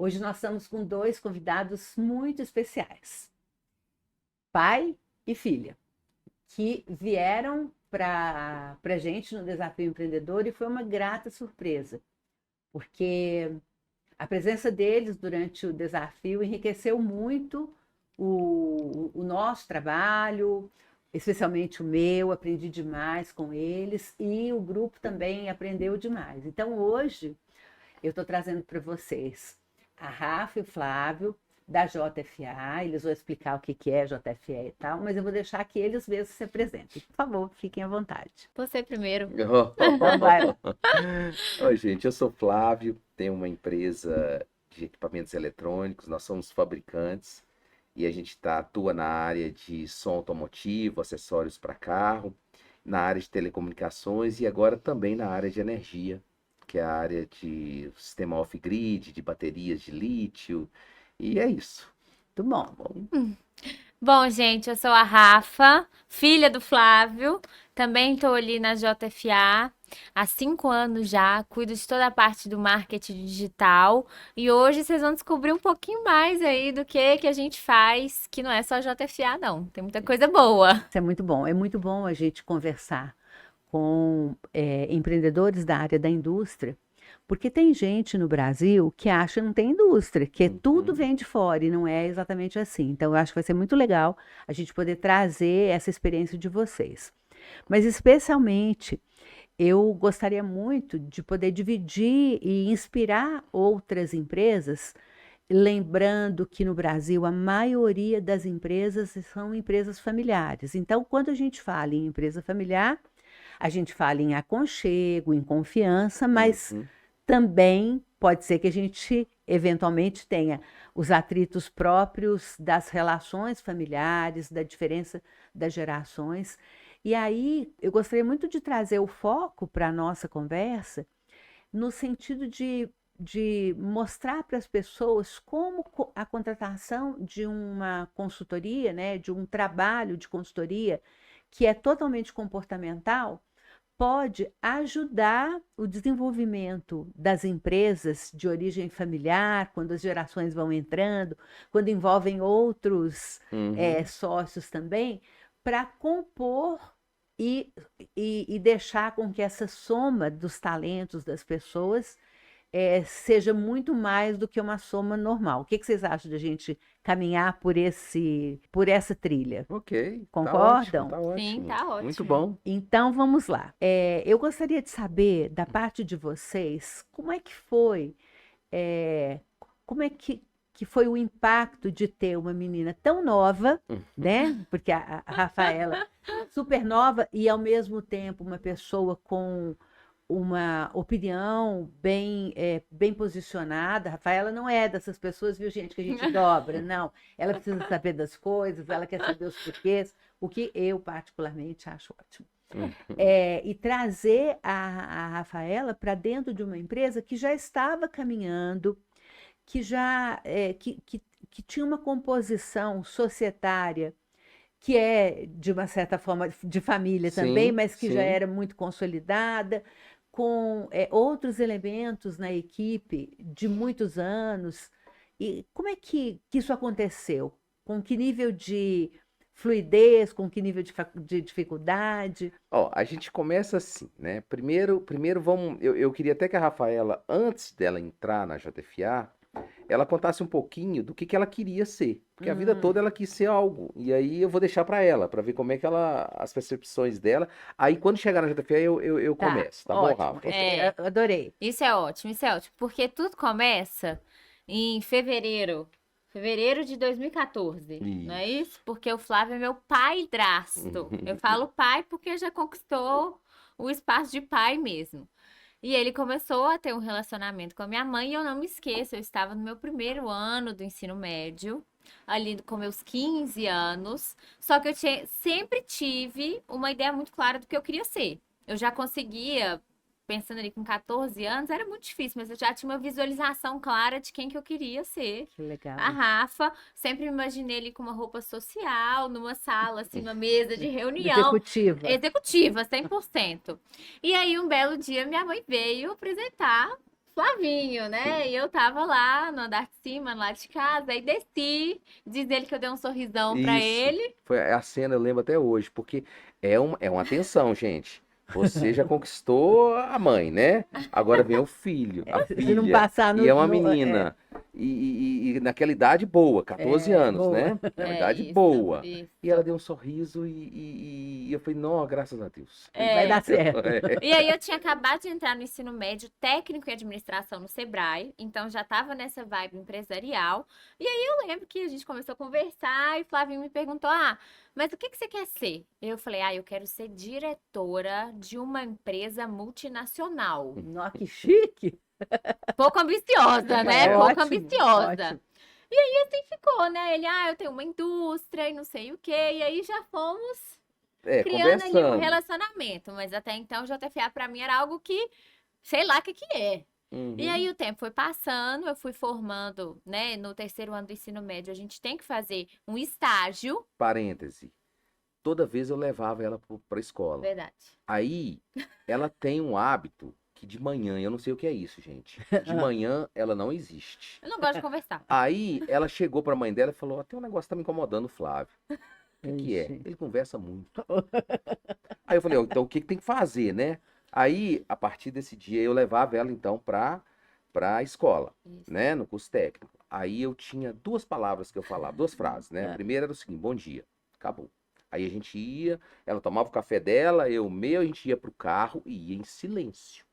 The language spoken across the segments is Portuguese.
Hoje nós estamos com 2 convidados muito especiais, pai e filha, que vieram para a gente no Desafio Empreendedor e foi uma grata surpresa, porque a presença deles durante o desafio enriqueceu muito o nosso trabalho, especialmente o meu, aprendi demais com eles e o grupo também aprendeu demais. Então hoje eu estou trazendo para vocês a Rafa e o Flávio, da JFA, eles vão explicar o que é JFA e tal, mas eu vou deixar que eles mesmos se apresentem. Por favor, fiquem à vontade. Você primeiro. Então vai lá. Oi, gente, eu sou Flávio, tenho uma empresa de equipamentos eletrônicos, nós somos fabricantes e a gente atua na área de som automotivo, acessórios para carro, na área de telecomunicações e agora também na área de energia, que é a área de sistema off-grid, de baterias de lítio, e é isso. Muito bom. Bom, gente, eu sou a Rafa, filha do Flávio, também estou ali na JFA há 5 anos já, cuido de toda a parte do marketing digital e hoje vocês vão descobrir um pouquinho mais aí do que a gente faz, que não é só JFA não, tem muita coisa boa. Isso é muito bom a gente conversar com empreendedores da área da indústria, porque tem gente no Brasil que acha que não tem indústria, que tudo vem de fora e não é exatamente assim. Então, eu acho que vai ser muito legal a gente poder trazer essa experiência de vocês. Mas, especialmente, eu gostaria muito de poder dividir e inspirar outras empresas, lembrando que no Brasil a maioria das empresas são empresas familiares. Então, quando a gente fala em empresa familiar, a gente fala em aconchego, em confiança, mas também pode ser que a gente eventualmente tenha os atritos próprios das relações familiares, da diferença das gerações. E aí eu gostaria muito de trazer o foco para a nossa conversa no sentido de mostrar para as pessoas como a contratação de uma consultoria, né, de um trabalho de consultoria que é totalmente comportamental, pode ajudar o desenvolvimento das empresas de origem familiar, quando as gerações vão entrando, quando envolvem outros sócios também, para compor e deixar com que essa soma dos talentos das pessoas seja muito mais do que uma soma normal. O que vocês acham de a gente caminhar por essa trilha? Ok. Concordam? Tá ótimo. Sim, tá ótimo. Muito bom. Então vamos lá. Eu gostaria de saber da parte de vocês como é que foi, como é que foi o impacto de ter uma menina tão nova, né? Porque a Rafaela super nova e ao mesmo tempo uma pessoa com uma opinião bem posicionada. A Rafaela não é dessas pessoas, viu, gente, que a gente dobra, não. Ela precisa saber das coisas, ela quer saber os porquês, o que eu particularmente acho ótimo. E trazer a Rafaela para dentro de uma empresa que já estava caminhando, que já que tinha uma composição societária que é, de uma certa forma, de família também, mas que já era muito consolidada, com outros elementos na equipe de muitos anos. E como é que isso aconteceu? Com que nível de fluidez, com que nível de dificuldade? A gente começa assim, né? Primeiro vamos. Eu queria até que a Rafaela, antes dela entrar na JFA, ela contasse um pouquinho do que ela queria ser. Porque a vida toda ela quis ser algo. E aí eu vou deixar para ela, para ver como é que as percepções dela. Aí quando chegar na JFA eu começo, tá ótimo. bom, Rafa? Eu adorei. Isso é ótimo, porque tudo começa em fevereiro de 2014, não é isso? Porque o Flávio é meu padrasto. Eu falo pai porque já conquistou o espaço de pai mesmo. E ele começou a ter um relacionamento com a minha mãe e eu não me esqueço, eu estava no meu primeiro ano do ensino médio, ali com meus 15 anos, só que eu sempre tive uma ideia muito clara do que eu queria ser. Eu já conseguia, pensando ali com 14 anos, era muito difícil, mas eu já tinha uma visualização clara de quem que eu queria ser. Que legal. A Rafa, sempre me imaginei ali com uma roupa social, numa sala, assim, uma mesa de reunião. Executiva, 100%. E aí, um belo dia, minha mãe veio apresentar Flavinho, né? E eu tava lá no andar de cima, no lado de casa, aí desci, diz ele que eu dei um sorrisão pra Isso. ele. Foi a cena, eu lembro até hoje, porque é uma atenção, gente. Você já conquistou a mãe, né? Agora vem o filho, a Se não filha. passar E é uma no menina. E naquela idade boa, 14 anos, boa. né? É uma idade Isso, boa. isso. E ela deu um sorriso e eu falei, não, graças a Deus. Vai dar certo. E aí eu tinha acabado de entrar no ensino médio técnico em administração no Sebrae, então já tava nessa vibe empresarial. E aí eu lembro que a gente começou a conversar e o Flavinho me perguntou: "Ah, mas o que que você quer ser?" Eu falei: "Ah, eu quero ser diretora de uma empresa multinacional." Nossa, que chique. Pouco ambiciosa, né? É, Pouco ótimo, ambiciosa. ótimo. Assim ficou, né? Ele: "Ah, eu tenho uma indústria e não sei o quê." E aí já fomos criando ali um Conversando. relacionamento, mas até então o JFA pra mim era algo que, sei lá o que que é. E aí Uhum. o tempo foi passando, eu fui formando, né, no terceiro ano do ensino médio, a gente tem que fazer um estágio, Parêntese. Toda vez eu levava ela pra escola. verdade. Aí, ela tem um hábito que de manhã, eu não sei o que é isso, gente. De manhã, ela não existe. Eu não gosto de conversar. Aí, ela chegou pra mãe dela e falou: "Ó, tem um negócio que tá me incomodando, Flávio." O que que é? Ixi. Ele conversa muito. Aí eu falei: "Ó, então o que que tem que fazer, né?" Aí, a partir desse dia, eu levava ela, então, pra escola, Isso. né? No curso técnico. Aí eu tinha duas palavras que eu falava, duas frases, né? A primeira era o seguinte: bom dia. Acabou. Aí a gente ia, ela tomava o café dela, eu o meu, a gente ia pro carro e ia em silêncio.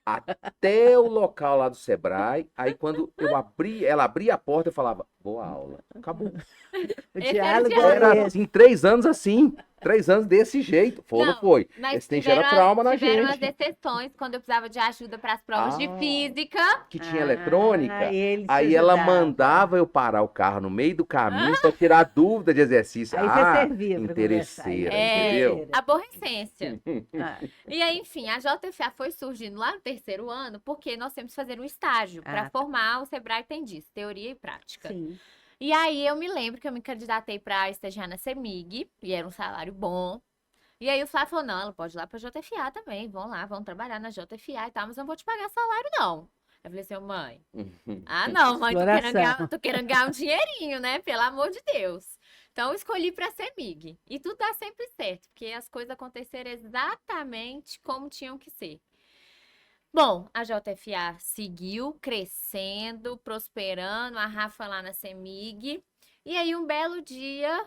Até o local lá do Sebrae. Aí quando ela abria a porta, eu falava, boa aula. Acabou. O Esse era o diálogo diálogo. Era é esse. assim, 3 anos assim. 3 anos desse jeito. Foi ou não Não, foi? mas Esse tem gera trauma na tiveram as gente. exceções quando eu precisava de ajuda para as provas de Ah, física. que tinha eletrônica. Ele te Aí ela ajudava. mandava eu parar o carro no meio do caminho para tirar dúvida de exercício. Aí você Ah, servia para conversar. interesseira, É, entendeu? aborrecência. Ah, E aí, enfim, a JFA foi surgindo lá no terceiro ano, porque nós temos que fazer um estágio para tá. formar. O Sebrae tem disso, teoria e prática. Sim. E aí eu me lembro que eu me candidatei para estagiar na CEMIG, e era um salário bom. E aí o Flávio falou: "Não, ela pode ir lá pra JFA também, vão lá, vão trabalhar na JFA e tal, mas eu não vou te pagar salário, não." Eu falei assim: "Mãe, ah, não, mãe, Exploração. tô querendo ganhar um dinheirinho, né? Pelo amor de Deus." Então, eu escolhi para ser MIG. E tudo dá sempre certo, porque as coisas aconteceram exatamente como tinham que ser. Bom, a JFA seguiu crescendo, prosperando, a Rafa lá na CEMIG. E aí, um belo dia,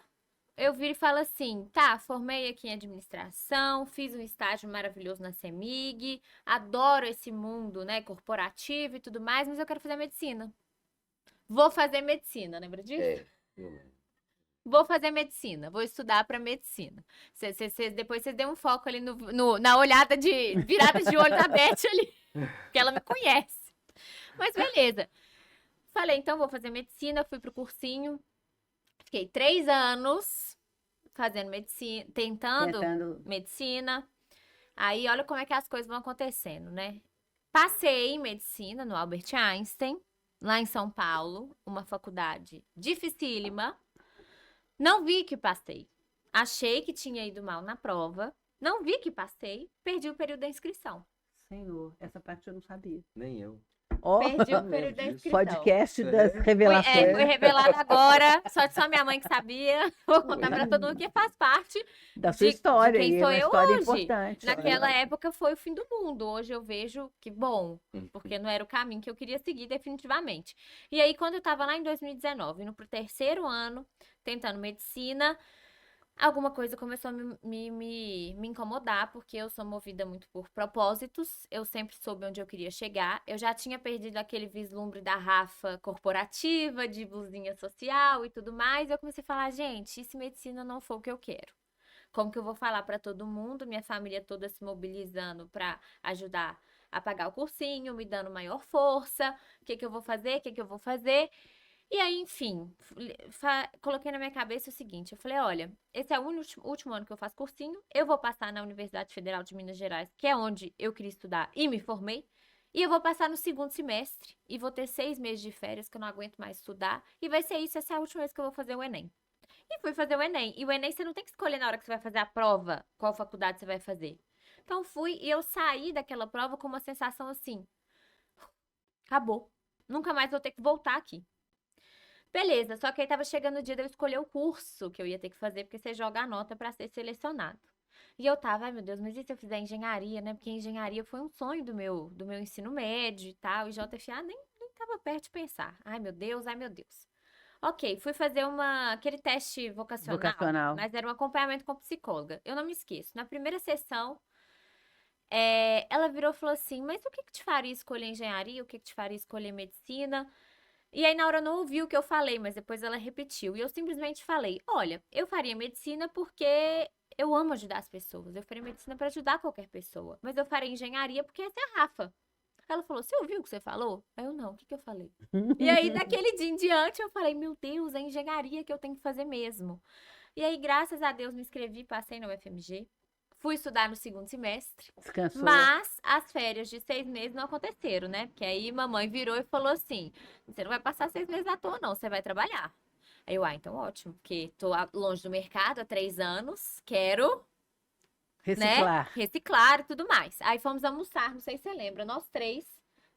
eu viro e falo assim: "Tá, formei aqui em administração, fiz um estágio maravilhoso na CEMIG, adoro esse mundo, né, corporativo e tudo mais, mas eu quero fazer medicina. Vou fazer medicina, lembra disso? É. eu lembro. Vou fazer medicina, vou estudar para medicina." Depois vocês dêem um foco ali na olhada de virada de olho da Beth ali, porque ela me conhece. Mas beleza. Falei, então vou fazer medicina, fui pro cursinho, fiquei 3 anos fazendo medicina, tentando medicina. Aí olha como é que as coisas vão acontecendo, né? Passei em medicina no Albert Einstein, lá em São Paulo, uma faculdade dificílima. Não vi que passei. Achei que tinha ido mal na prova. Não vi que passei. Perdi o período da inscrição. Senhor, essa parte eu não sabia. Nem eu. Ó, Perdi o período da disso. inscrição. podcast das Foi revelações. revelado agora. Só minha mãe que sabia. Vou contar pra todo mundo que faz parte Da sua de história. quem e é sou uma eu história hoje. importante. Naquela época foi o fim do mundo. Hoje eu vejo que bom, Uhum. porque não era o caminho que eu queria seguir definitivamente. E aí, quando eu tava lá em 2019, indo pro terceiro ano, tentando medicina, alguma coisa começou a me incomodar, porque eu sou movida muito por propósitos. Eu sempre soube onde eu queria chegar. Eu já tinha perdido aquele vislumbre da Rafa corporativa, de blusinha social e tudo mais. Eu comecei a falar: gente, e se medicina não for o que eu quero? Como que eu vou falar para todo mundo? Minha família toda se mobilizando para ajudar a pagar o cursinho, me dando maior força. O que que eu vou fazer? O que que eu vou fazer? E aí, enfim, coloquei na minha cabeça o seguinte: eu falei, olha, esse é o último ano que eu faço cursinho, eu vou passar na Universidade Federal de Minas Gerais, que é onde eu queria estudar e me formei, e eu vou passar no segundo semestre, e vou ter 6 meses de férias, que eu não aguento mais estudar, e vai ser isso, essa é a última vez que eu vou fazer o Enem. E fui fazer o Enem, e o Enem você não tem que escolher na hora que você vai fazer a prova, qual faculdade você vai fazer. Então fui, e eu saí daquela prova com uma sensação assim: Acabou. Nunca mais vou ter que voltar aqui. Beleza, só que aí tava chegando o dia de eu escolher o curso que eu ia ter que fazer, porque você joga a nota pra ser selecionado. E eu tava, ai meu Deus, mas e se eu fizer engenharia, né? Porque engenharia foi um sonho do meu ensino médio e tal, e JFA nem tava perto de pensar. Ai meu Deus, ai meu Deus. Ok, fui fazer aquele teste vocacional, Vocacional. mas era um acompanhamento com psicóloga. Eu não me esqueço. Na primeira sessão, ela virou e falou assim: Mas o que que te faria escolher engenharia? O que que te faria escolher medicina? E aí, na hora, eu não ouvi o que eu falei, mas depois ela repetiu. E eu simplesmente falei: Olha, eu faria medicina porque eu amo ajudar as pessoas. Eu faria medicina para ajudar qualquer pessoa. Mas eu faria engenharia porque essa é a Rafa. Ela falou: Você ouviu o que você falou? Aí eu não, o que que eu falei? E aí, daquele dia em diante, eu falei: Meu Deus, é engenharia que eu tenho que fazer mesmo. E aí, graças a Deus, me inscrevi, passei na UFMG. Fui estudar no segundo semestre. Descansou. Mas as férias de 6 meses não aconteceram, né? Porque aí mamãe virou e falou assim: Você não vai passar 6 meses à toa, não, você vai trabalhar. Aí eu, então ótimo, porque tô longe do mercado há 3 anos, quero, né, Reciclar. reciclar e tudo mais. Aí fomos almoçar, não sei se você lembra, nós três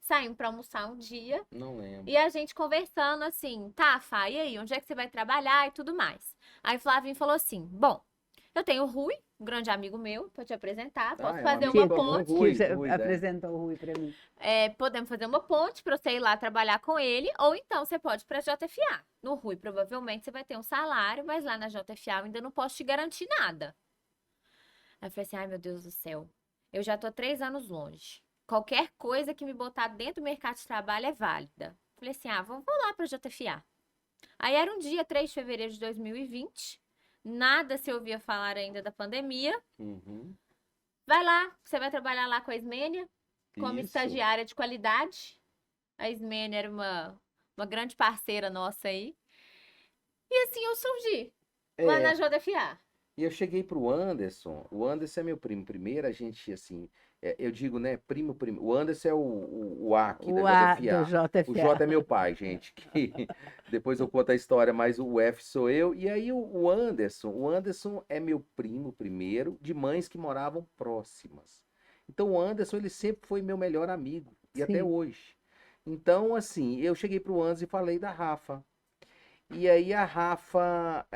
saímos pra almoçar um dia Não lembro. e a gente conversando assim, tá, Fá, e aí, onde é que você vai trabalhar e tudo mais. Aí Flavinho falou assim: Bom, eu tenho o Rui, um grande amigo meu, pra te apresentar, posso é um fazer amigo uma comum, ponte. Rui, Que Rui, né? apresentou o Rui para mim. Podemos fazer uma ponte para você ir lá trabalhar com ele, ou então você pode ir para a JFA. No Rui, provavelmente você vai ter um salário, mas lá na JFA eu ainda não posso te garantir nada. Aí eu falei assim: ai meu Deus do céu, eu já tô há 3 anos longe. Qualquer coisa que me botar dentro do mercado de trabalho é válida. Falei assim: vou lá para a JFA. Aí era um dia 3 de fevereiro de 2020, nada se ouvia falar ainda da pandemia. Uhum. Vai lá, você vai trabalhar lá com a Ismênia, como Isso. estagiária de qualidade. A Ismênia era uma grande parceira nossa aí. E assim eu surgi, lá na É, JFA. e eu cheguei pro Anderson. O Anderson é meu primo. Primeiro a gente, assim, eu digo, né, primo. O Anderson é o A aqui da O A do JFA. O JFA. J é meu pai, gente. Que depois eu conto a história, mas o F sou eu. E aí o Anderson é meu primo primeiro, de mães que moravam próximas. Então o Anderson, ele sempre foi meu melhor amigo, e até Sim. hoje. Então, assim, eu cheguei pro Anderson e falei da Rafa. E aí a Rafa,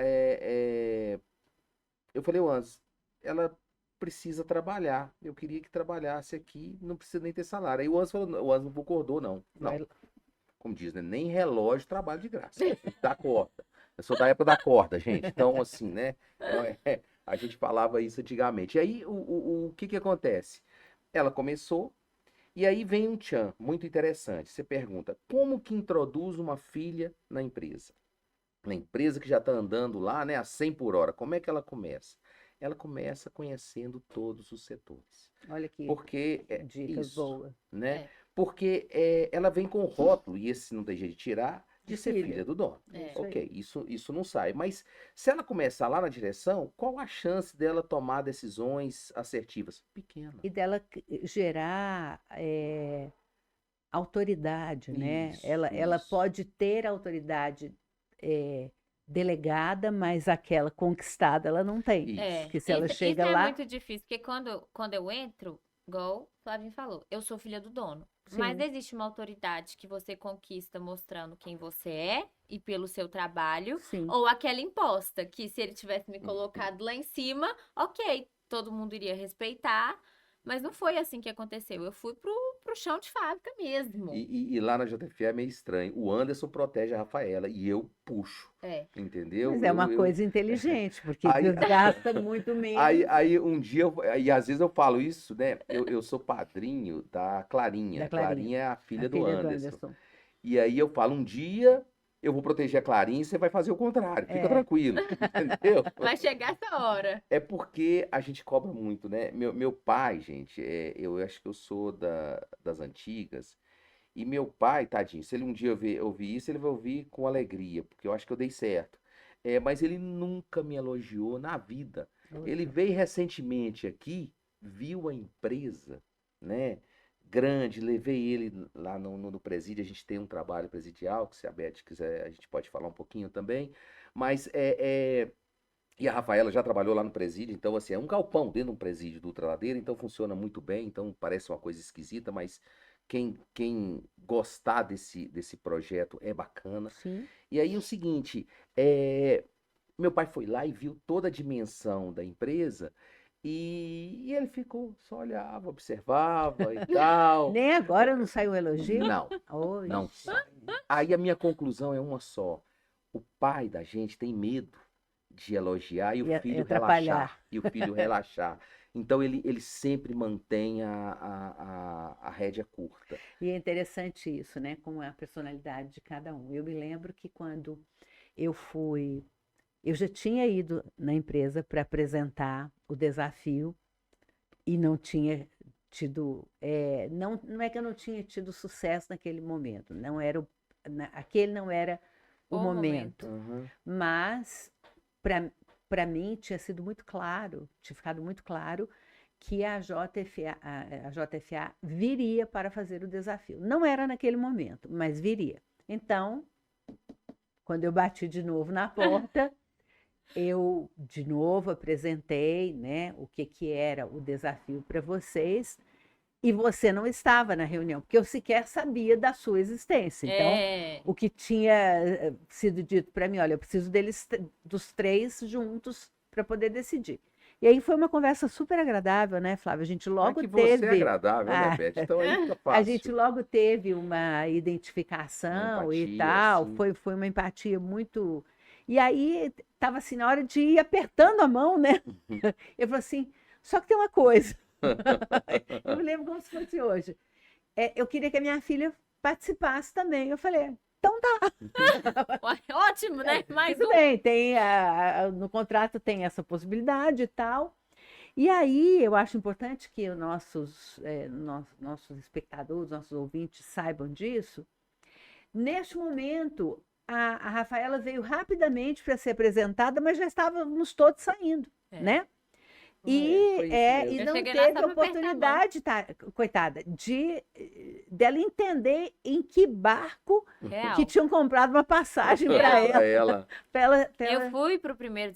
eu falei, ô Anderson, ela precisa trabalhar. Eu queria que trabalhasse aqui, não precisa nem ter salário. Aí o Anderson falou, o Anderson não concordou, não. Não, Vai- como diz, né? Nem relógio trabalha de graça. Dá corda. Eu sou da época da corda, gente. Então, assim, né? A gente falava isso antigamente. E aí, o que que acontece? Ela começou, e aí vem um tchan muito interessante. Você pergunta, como que introduz uma filha na empresa? Na empresa que já está andando lá, né, a 100 por hora, como é que ela começa? Ela começa conhecendo todos os setores. Olha que Porque é dicas isso, boas. né? É. Porque ela vem com o rótulo, e esse não tem jeito de tirar, de ser Filha. filha do dono. É. Isso aí. Ok, isso não sai. Mas se ela começar lá na direção, qual a chance dela tomar decisões assertivas? Pequena. E dela gerar autoridade, né? Ela Isso. pode ter autoridade eh, delegada, mas aquela conquistada ela não tem. Isso. Porque se ela Isso chega é lá, muito difícil, porque quando eu entro, igual o Flavinho falou, eu sou filha do dono. Mas sim, existe uma autoridade que você conquista mostrando quem você é e pelo seu trabalho, sim. ou aquela imposta, que se ele tivesse me colocado lá em cima, ok, todo mundo iria respeitar, mas não foi assim que aconteceu. Eu fui pro chão de fábrica mesmo. E lá na JFA é meio estranho. O Anderson protege a Rafaela e eu puxo. É. Entendeu? Mas é uma coisa inteligente, porque Aí, desgasta muito menos. aí um dia, e às vezes eu falo isso, né? Eu sou padrinho da Clarinha. Da Clarinha, Clarinha é a filha do filha do Anderson. Anderson. E aí eu falo, um dia eu vou proteger a Clarinha e você vai fazer o contrário. Fica É. tranquilo, entendeu? Vai chegar essa hora. É porque a gente cobra muito, né? Meu pai, gente, eu acho que eu sou das antigas. E meu pai, tadinho, se ele um dia ouvir isso, ele vai ouvir com alegria, porque eu acho que eu dei certo. Mas ele nunca me elogiou na vida. Ele Poxa. veio recentemente aqui, viu a empresa, né? Grande, levei ele lá no presídio. A gente tem um trabalho presidial, que se a Beth quiser, a gente pode falar um pouquinho também. Mas e a Rafaela já trabalhou lá no presídio, então assim, é um galpão dentro de um presídio do Ultraladeira, então funciona muito bem, então parece uma coisa esquisita, mas quem gostar desse projeto é bacana. Sim. E aí o seguinte, meu pai foi lá e viu toda a dimensão da empresa e ele ficou, só olhava, observava e tal. Nem agora não saiu um elogio? Não, Oi. não sai. Aí a minha conclusão é uma só. O pai da gente tem medo de elogiar e o E filho atrapalhar. relaxar. E o filho relaxar. Então ele sempre mantém a rédea curta. E é interessante isso, né? Como é a personalidade de cada um. Eu me lembro que quando eu já tinha ido na empresa para apresentar o desafio e não tinha tido, não é que eu não tinha tido sucesso naquele momento, não era aquele não era o momento, Uhum. mas para mim tinha sido muito claro, tinha ficado muito claro que a JFA viria para fazer o desafio. Não era naquele momento, mas viria. Então, quando eu bati de novo na porta, eu de novo apresentei, né, o que era o desafio para vocês, e você não estava na reunião, porque eu sequer sabia da sua existência. Então, o que tinha sido dito para mim, olha, eu preciso dos 3 juntos para poder decidir. E aí foi uma conversa super agradável, né, Flávia? A gente logo que teve. Você é agradável, né, Beth? Então aí fica fácil. A gente logo teve uma identificação Uma e empatia, tal. sim. Foi uma empatia muito. E aí estava assim, na hora de ir apertando a mão, né? Eu falei assim, só que tem uma coisa. Eu me lembro como se fosse hoje. Eu queria que a minha filha participasse também. Eu falei, então tá. Ótimo, né? Mais Tudo bem, no contrato tem essa possibilidade e tal. E aí eu acho importante que os nossos espectadores, nossos ouvintes saibam disso. Neste momento, a Rafaela veio rapidamente para ser apresentada, mas já estávamos todos saindo, né? Foi isso mesmo. E Eu não cheguei lá, teve tava oportunidade, coitada, dela entender em que barco Real. que tinham comprado uma passagem Real. para Pra ela. ela. Eu fui pro primeiro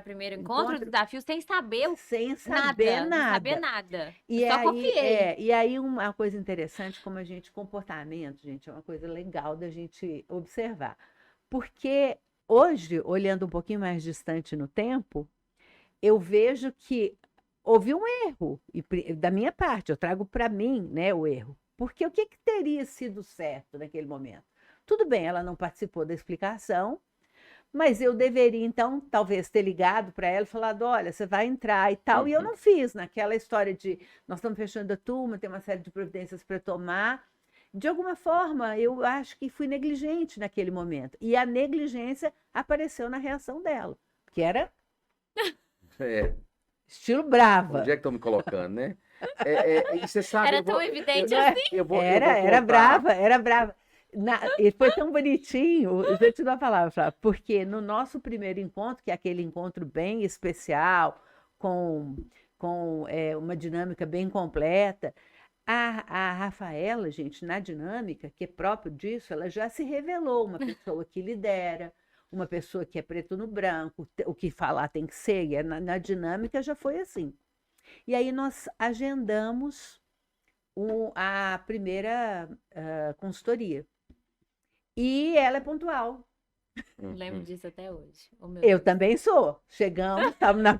primeiro encontro do desafio sem saber Sem saber Não nada. saber nada. E Eu só aí, confiei. e aí uma coisa interessante, como comportamento, gente, é uma coisa legal da gente observar. Porque hoje, olhando um pouquinho mais distante no tempo, eu vejo que houve um erro, da minha parte, eu trago para mim, né, o erro. Porque o que teria sido certo naquele momento? Tudo bem, ela não participou da explicação, mas eu deveria, então, talvez ter ligado para ela e falado, olha, você vai entrar e tal. E eu não fiz, naquela história de nós estamos fechando a turma, tem uma série de providências para tomar. De alguma forma, eu acho que fui negligente naquele momento. E a negligência apareceu na reação dela, que era estilo brava. Onde é que estão me colocando, né? E você sabe, Era tão evidente assim? Era brava. E foi tão bonitinho, eu vou te dar a palavra, Flávia, porque no nosso primeiro encontro, que é aquele encontro bem especial, com uma dinâmica bem completa, a Rafaela, gente, na dinâmica, que é próprio disso, ela já se revelou uma pessoa que lidera, uma pessoa que é preto no branco, o que falar tem que ser, e na dinâmica já foi assim. E aí nós agendamos a primeira consultoria. E ela é pontual. Lembro disso até hoje. Oh, meu Eu Deus. também sou. Chegamos, estávamos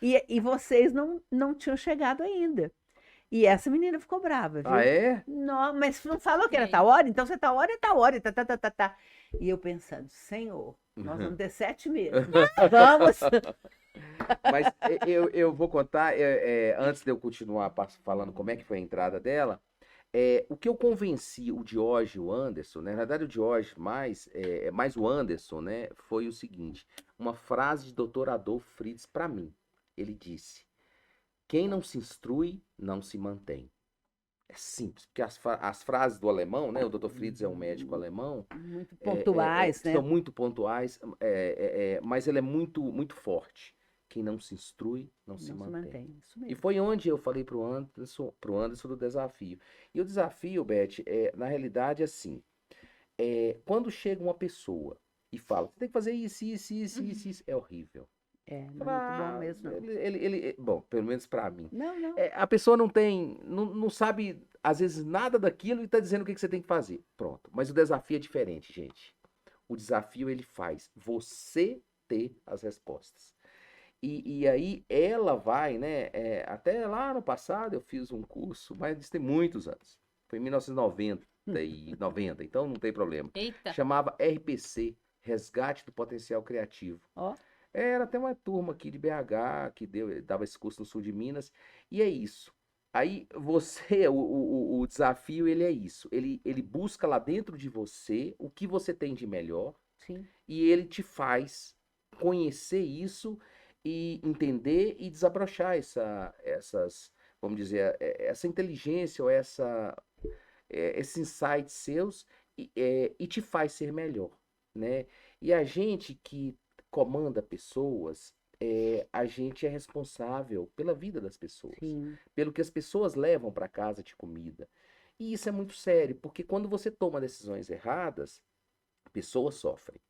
e vocês não tinham chegado ainda. E essa menina ficou brava, viu? Ah, é? Não, mas não falou que era tal hora? Então você tá hora, tá. E eu pensando, Senhor, nós vamos ter 7 meses. Vamos! Mas eu vou contar, antes de eu continuar falando como é que foi a entrada dela, o que eu convenci o Diógenes e o Anderson, né? Na verdade o Diógenes mais o Anderson, né? Foi o seguinte, uma frase de Dr. Adolf Fritz para mim. Ele disse, quem não se instrui, não se mantém. É simples, porque as frases do alemão, né? O Dr. Fritz é um médico alemão. Muito pontuais, né? São muito pontuais, mas ele é muito, muito forte. Quem não se instrui, não se mantém. Isso mesmo. E foi onde eu falei pro Anderson do desafio. E o desafio, Beth, na realidade, é assim. Quando chega uma pessoa e fala, você tem que fazer isso, é horrível. Não é muito bom mesmo, não. Bom, pelo menos para mim. Não. A pessoa não sabe, às vezes, nada daquilo e tá dizendo o que que você tem que fazer. Pronto. Mas o desafio é diferente, gente. O desafio ele faz você ter as respostas. E aí ela vai, né? Até lá no passado eu fiz um curso, mas isso tem muitos anos. Foi em 1990, então não tem problema. Eita. Chamava RPC, Resgate do Potencial Criativo. Ó, Era até uma turma aqui de BH que dava esse curso no sul de Minas. E é isso. Aí você, o desafio ele é isso. Ele busca lá dentro de você o que você tem de melhor sim. e ele te faz conhecer isso e entender e desabrochar vamos dizer, essa inteligência ou esses insights seus e te faz ser melhor, né? E a gente que comanda pessoas, a gente é responsável pela vida das pessoas, Sim. pelo que as pessoas levam para casa de comida. E isso é muito sério, porque quando você toma decisões erradas, pessoas sofrem.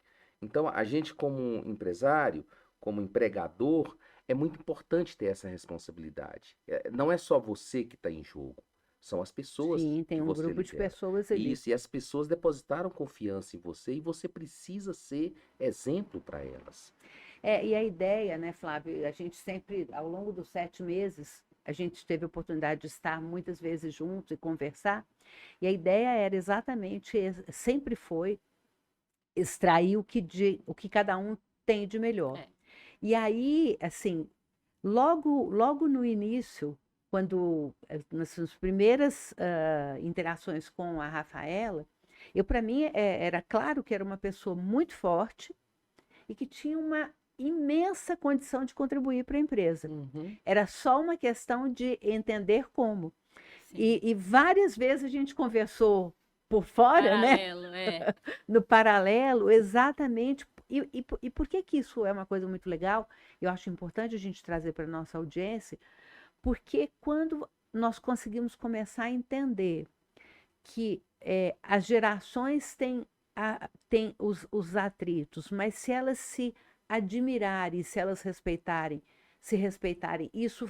Então, a gente, como empresário, como empregador, é muito importante ter essa responsabilidade. Não é só você que está em jogo, são as pessoas Sim, tem que um você grupo de lidera. pessoas ali. Isso, e as pessoas depositaram confiança em você e você precisa ser exemplo para elas. E a ideia, né, Flávio, a gente sempre, ao longo dos 7 meses, a gente teve a oportunidade de estar muitas vezes juntos e conversar, e a ideia era exatamente, sempre foi, extrair o que cada um tem de melhor. É. E aí, assim, logo no início, quando nas suas primeiras interações com a Rafaela, para mim era claro que era uma pessoa muito forte e que tinha uma imensa condição de contribuir para a empresa. Era só uma questão de entender como. E várias vezes a gente conversou por fora, Paralelo, né? No paralelo, exatamente. E por que isso é uma coisa muito legal? Eu acho importante a gente trazer para a nossa audiência, porque quando nós conseguimos começar a entender que as gerações têm os atritos, mas se elas se admirarem, se elas se respeitarem, isso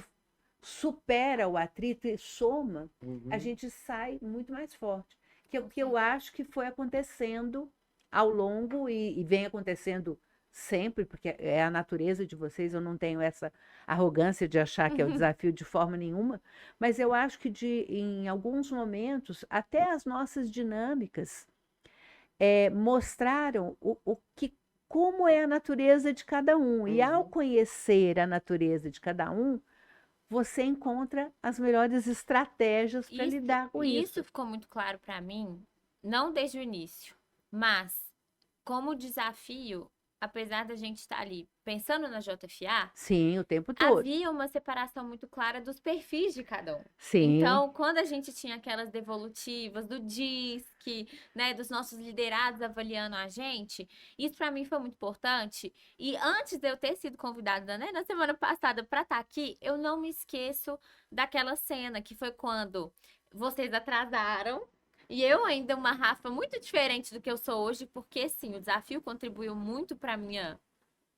supera o atrito e soma, a gente sai muito mais forte. Que eu acho que foi acontecendo ao longo e vem acontecendo sempre, porque é a natureza de vocês, eu não tenho essa arrogância de achar que é o desafio de forma nenhuma, mas eu acho que em alguns momentos, até as nossas dinâmicas mostraram como é a natureza de cada um. E ao conhecer a natureza de cada um, você encontra as melhores estratégias para lidar com isso. Isso ficou muito claro para mim, não desde o início, mas como desafio, apesar da gente estar ali pensando na JFA, sim, o tempo todo. Havia uma separação muito clara dos perfis de cada um. Sim. Então, quando a gente tinha aquelas devolutivas do DISC, né, dos nossos liderados avaliando a gente, isso para mim foi muito importante. E antes de eu ter sido convidada, né, na semana passada para estar aqui, eu não me esqueço daquela cena que foi quando vocês atrasaram. E eu ainda uma Rafa muito diferente do que eu sou hoje, porque sim, o desafio contribuiu muito para minha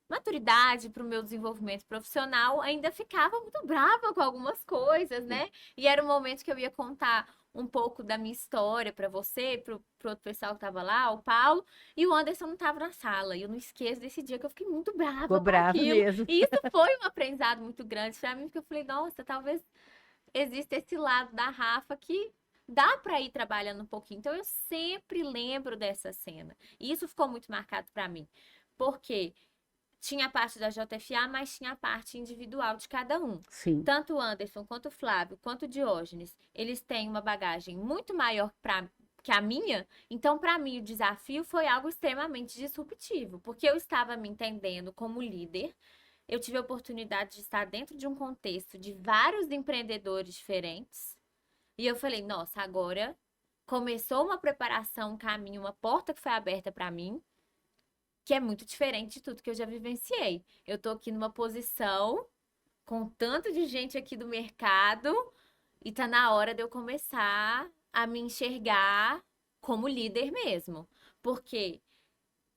maturidade, para o meu desenvolvimento profissional, ainda ficava muito brava com algumas coisas, né? E era um momento que eu ia contar um pouco da minha história para você, para o outro pessoal que estava lá, o Paulo, e o Anderson não estava na sala. E eu não esqueço desse dia que eu fiquei muito brava Ficou com brava aquilo. mesmo. E isso foi um aprendizado muito grande para mim, porque eu falei, nossa, talvez exista esse lado da Rafa que dá para ir trabalhando um pouquinho. Então eu sempre lembro dessa cena. E isso ficou muito marcado para mim. Porque tinha a parte da JFA, mas tinha a parte individual de cada um. Sim. Tanto o Anderson, quanto o Flávio, quanto o Diógenes, eles têm uma bagagem muito maior que a minha. Então, para mim, o desafio foi algo extremamente disruptivo, porque eu estava me entendendo como líder. Eu tive a oportunidade de estar dentro de um contexto de vários empreendedores diferentes. E eu falei, nossa, agora começou uma preparação, um caminho, uma porta que foi aberta para mim, que é muito diferente de tudo que eu já vivenciei. Eu tô aqui numa posição com tanto de gente aqui do mercado e tá na hora de eu começar a me enxergar como líder mesmo. Porque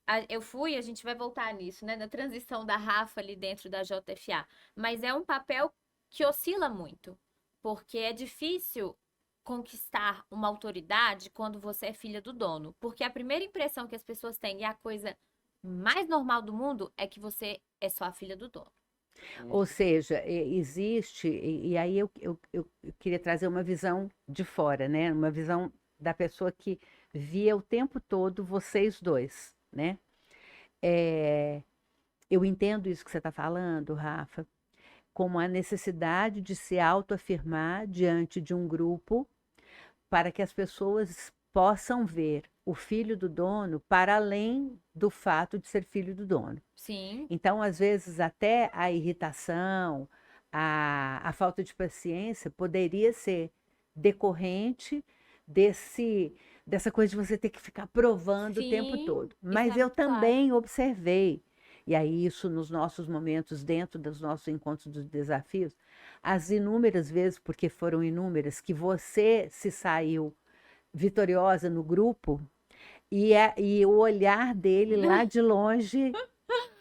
a gente vai voltar nisso, né? Na transição da Rafa ali dentro da JFA. Mas é um papel que oscila muito, porque é difícil conquistar uma autoridade quando você é filha do dono. Porque a primeira impressão que as pessoas têm, e a coisa mais normal do mundo, é que você é só a filha do dono. Ou seja, existe, e aí eu queria trazer uma visão de fora, né? Uma visão da pessoa que via o tempo todo vocês dois, né? Eu entendo isso que você está falando, Rafa, como a necessidade de se autoafirmar diante de um grupo para que as pessoas possam ver o filho do dono para além do fato de ser filho do dono. Sim. Então, às vezes, até a irritação, a falta de paciência poderia ser decorrente dessa coisa de você ter que ficar provando o tempo Sim, todo. isso Mas é eu muito claro. também observei, e aí isso nos nossos momentos, dentro dos nossos encontros dos desafios, as inúmeras vezes, porque foram inúmeras, que você se saiu vitoriosa no grupo e o olhar dele lá de longe,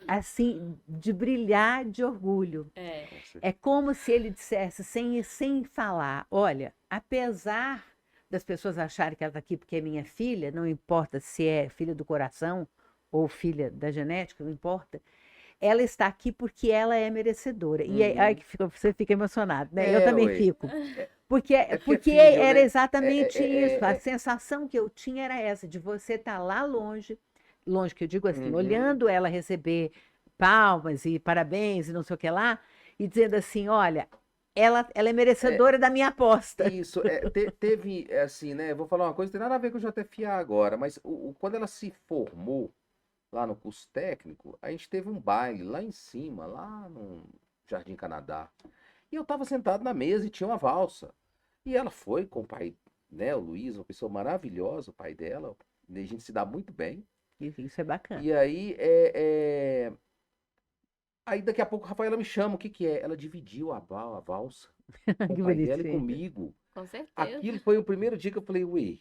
assim, de brilhar de orgulho. É. É como se ele dissesse, sem falar, olha, apesar das pessoas acharem que ela está aqui porque é minha filha, não importa se é filha do coração ou filha da genética, não importa, ela está aqui porque ela é merecedora. E aí, ai, você fica emocionado, né? Eu também ué. fico. Porque É porque filho, era né? exatamente isso. A sensação que eu tinha era essa, de você estar lá longe, longe que eu digo assim, olhando ela receber palmas e parabéns e não sei o que lá, e dizendo assim, olha, ela é merecedora da minha aposta. Isso, teve, assim, né? Eu vou falar uma coisa, não tem nada a ver com o JFA agora, mas quando ela se formou lá no curso técnico, a gente teve um baile lá em cima, lá no Jardim Canadá. E eu tava sentado na mesa e tinha uma valsa. E ela foi com o pai, né, o Luiz, uma pessoa maravilhosa, o pai dela, e a gente se dá muito bem. Isso é bacana. E aí, aí daqui a pouco a Rafaela me chama, o que que é? Ela dividiu a valsa com Que o pai dela e bonitinho. comigo. Com certeza. Aquilo foi o primeiro dia que eu falei, ué,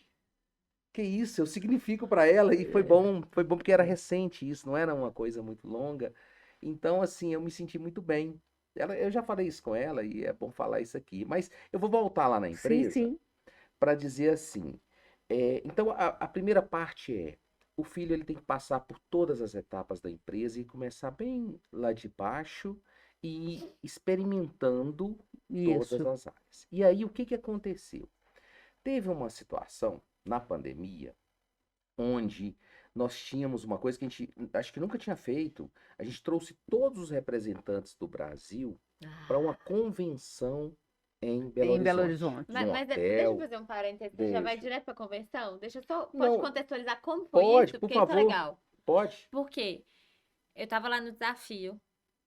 que isso, eu significo para ela e foi bom porque era recente isso, não era uma coisa muito longa. Então, assim, eu me senti muito bem. Eu já falei isso com ela e é bom falar isso aqui. Mas eu vou voltar lá na Sim, empresa sim. para dizer assim. Então, a primeira parte é, o filho ele tem que passar por todas as etapas da empresa e começar bem lá de baixo e ir experimentando todas Isso. as áreas. E aí, o que que aconteceu? Teve uma situação na pandemia onde nós tínhamos uma coisa que a gente acho que nunca tinha feito. A gente trouxe todos os representantes do Brasil para uma convenção em Belo Em Belo Horizonte. Horizonte. Mas deixa eu fazer um parênteses, você já vai Deixa. direto para a convenção? Deixa eu só, pode Não, contextualizar como foi pode, isso, por porque isso é favor. legal. Pode? Porque eu tava lá no desafio,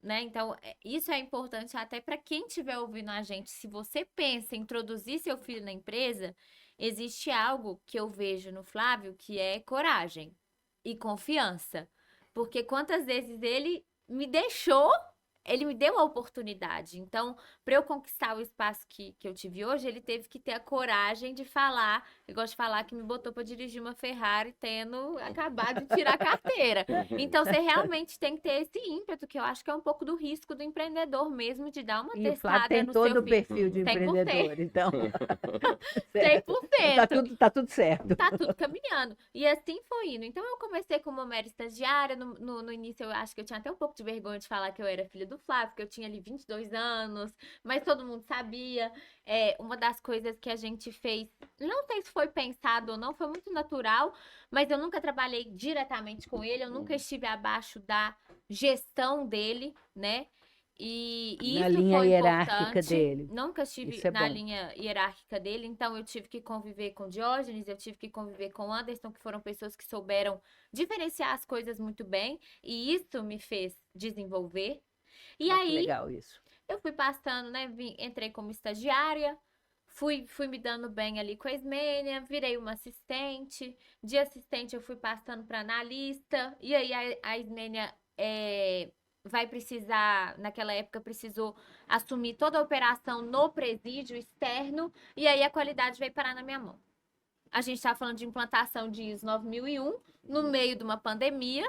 né? Então, isso é importante até para quem estiver ouvindo a gente. Se você pensa em introduzir seu filho na empresa, existe algo que eu vejo no Flávio que é coragem e confiança. Porque quantas vezes ele me deu a oportunidade. Então, para eu conquistar o espaço que eu tive hoje, ele teve que ter a coragem de falar. Eu gosto de falar que me botou para dirigir uma Ferrari tendo acabado de tirar a carteira. Então, você realmente tem que ter esse ímpeto, que eu acho que é um pouco do risco do empreendedor mesmo, de dar uma E o Flávio testada tem no todo seu o filho. perfil de 100%. empreendedor, então. 100%. Tá tudo certo. Tá tudo caminhando. E assim foi indo. Então eu comecei como uma mera estagiária. No início eu acho que eu tinha até um pouco de vergonha de falar que eu era filha do Flávio, porque eu tinha ali 22 anos, mas todo mundo sabia. Uma das coisas que a gente fez, não sei se foi pensado ou não, foi muito natural, mas eu nunca trabalhei diretamente com ele, eu nunca estive abaixo da gestão dele, né? E Na isso linha foi hierárquica importante. dele. Nunca estive Isso é na bom. linha hierárquica dele, então eu tive que conviver com Diógenes, eu tive que conviver com Anderson, que foram pessoas que souberam diferenciar as coisas muito bem, e isso me fez desenvolver. E Olha que aí, legal isso. eu fui passando, né? Entrei como estagiária, fui me dando bem ali com a Ismênia, virei uma assistente. De assistente, eu fui passando para analista, e aí a Ismênia vai precisar, naquela época, precisou assumir toda a operação no presídio externo, e aí a qualidade veio parar na minha mão. A gente estava falando de implantação de ISO 9001 no meio de uma pandemia,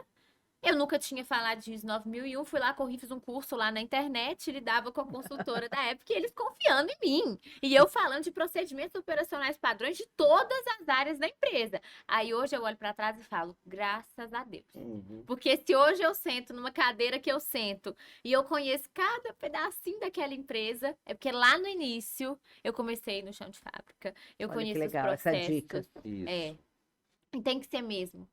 Eu nunca tinha falado de ISO 9001, fui lá, corri, fiz um curso lá na internet, lidava com a consultora da época, e eles confiando em mim. E eu falando de procedimentos operacionais padrões de todas as áreas da empresa. Aí hoje eu olho para trás e falo, graças a Deus. Porque se hoje eu sento numa cadeira que eu sento e eu conheço cada pedacinho daquela empresa, é porque lá no início eu comecei no chão de fábrica. Eu Olha que conheço legal os essa dica. processos. Isso. E tem que ser mesmo.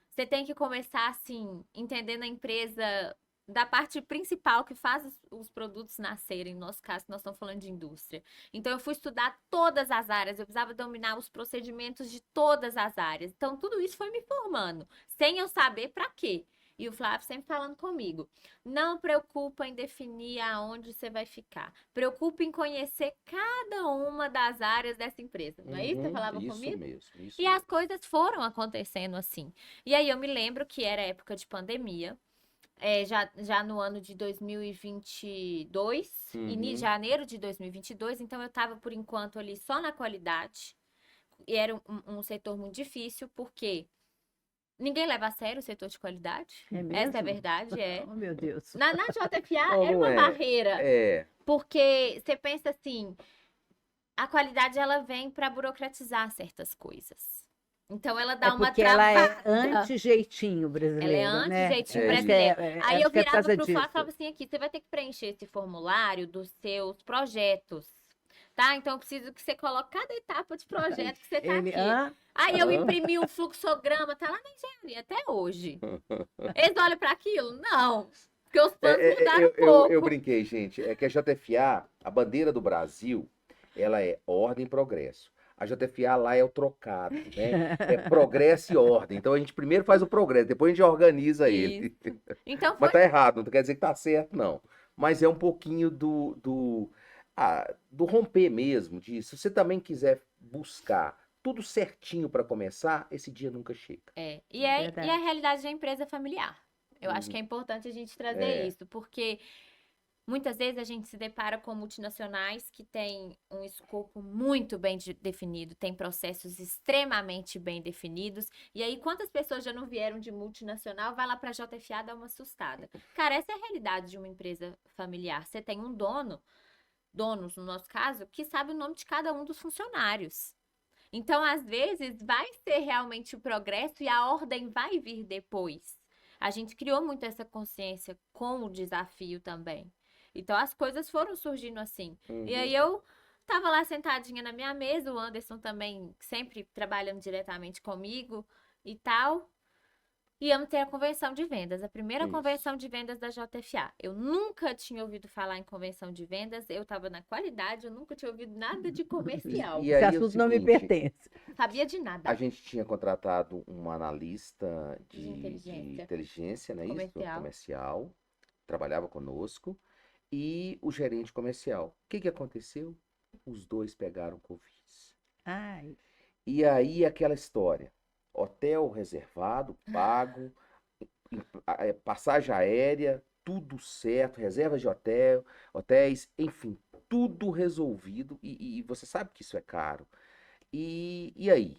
Você tem que começar, assim, entendendo a empresa da parte principal que faz os produtos nascerem, no nosso caso, nós estamos falando de indústria. Então, eu fui estudar todas as áreas, eu precisava dominar os procedimentos de todas as áreas. Então, tudo isso foi me formando, sem eu saber para quê. E o Flávio sempre falando comigo, não preocupa em definir aonde você vai ficar. Preocupa em conhecer cada uma das áreas dessa empresa. Não é isso que você falava comigo? Isso E as coisas foram acontecendo assim. E aí eu me lembro que era época de pandemia, já no ano de 2022, em janeiro de 2022, então eu estava por enquanto ali só na qualidade. E era um setor muito difícil, porque ninguém leva a sério o setor de qualidade. É Essa é a mesmo? verdade, é. Oh, meu Deus. Na JFA Não, era não uma é. barreira, porque porque você pensa assim, a qualidade ela vem para burocratizar certas coisas. Então ela dá uma porque ela é travada. anti-jeitinho brasileiro, Ela é né? anti-jeitinho É brasileiro. Aí acho eu que é por virava causa pro Flávio e disso. falava assim, aqui, você vai ter que preencher esse formulário dos seus projetos, tá? Então eu preciso que você coloque cada etapa de projeto que você tá Ele, aqui. Aí eu imprimi um fluxograma, tá lá na engenharia até hoje. Eles olham para aquilo? Não. Porque os planos mudaram um pouco. eu brinquei, gente. É que a JFA, a bandeira do Brasil, ela é ordem e progresso. A JFA lá é o trocado, né? É progresso e ordem. Então a gente primeiro faz o progresso, depois a gente organiza ele. Então Mas foi. tá errado, não quer dizer que tá certo, não. Mas é um pouquinho do romper mesmo, de se você também quiser buscar tudo certinho para começar, esse dia nunca chega. E a Verdade. realidade da empresa familiar. Eu acho que é importante a gente trazer isso, porque muitas vezes a gente se depara com multinacionais que têm um escopo muito bem definido, têm processos extremamente bem definidos. E aí, quantas pessoas já não vieram de multinacional, vai lá para a JFA dar uma assustada? Cara, essa é a realidade de uma empresa familiar. Você tem um donos, no nosso caso, que sabe o nome de cada um dos funcionários. Então, às vezes, vai ser realmente o progresso e a ordem vai vir depois. A gente criou muito essa consciência com o desafio também. Então, as coisas foram surgindo assim. E aí, eu tava lá sentadinha na minha mesa, o Anderson também sempre trabalhando diretamente comigo e tal. Íamos ter a convenção de vendas, a primeira Isso. convenção de vendas da JFA. Eu nunca tinha ouvido falar em convenção de vendas, eu estava na qualidade, eu nunca tinha ouvido nada de comercial. E Esse aí, assunto não me seguinte, pertence. Sabia de nada. a gente tinha contratado um analista De de inteligência. inteligência, né? Isso, Comercial. comercial, trabalhava conosco, e o gerente comercial. O que aconteceu? Os dois pegaram Covid. Ai, E aí aquela história, hotel reservado, pago, passagem aérea, tudo certo, reservas de hotéis, enfim, tudo resolvido, e você sabe que isso é caro. E aí?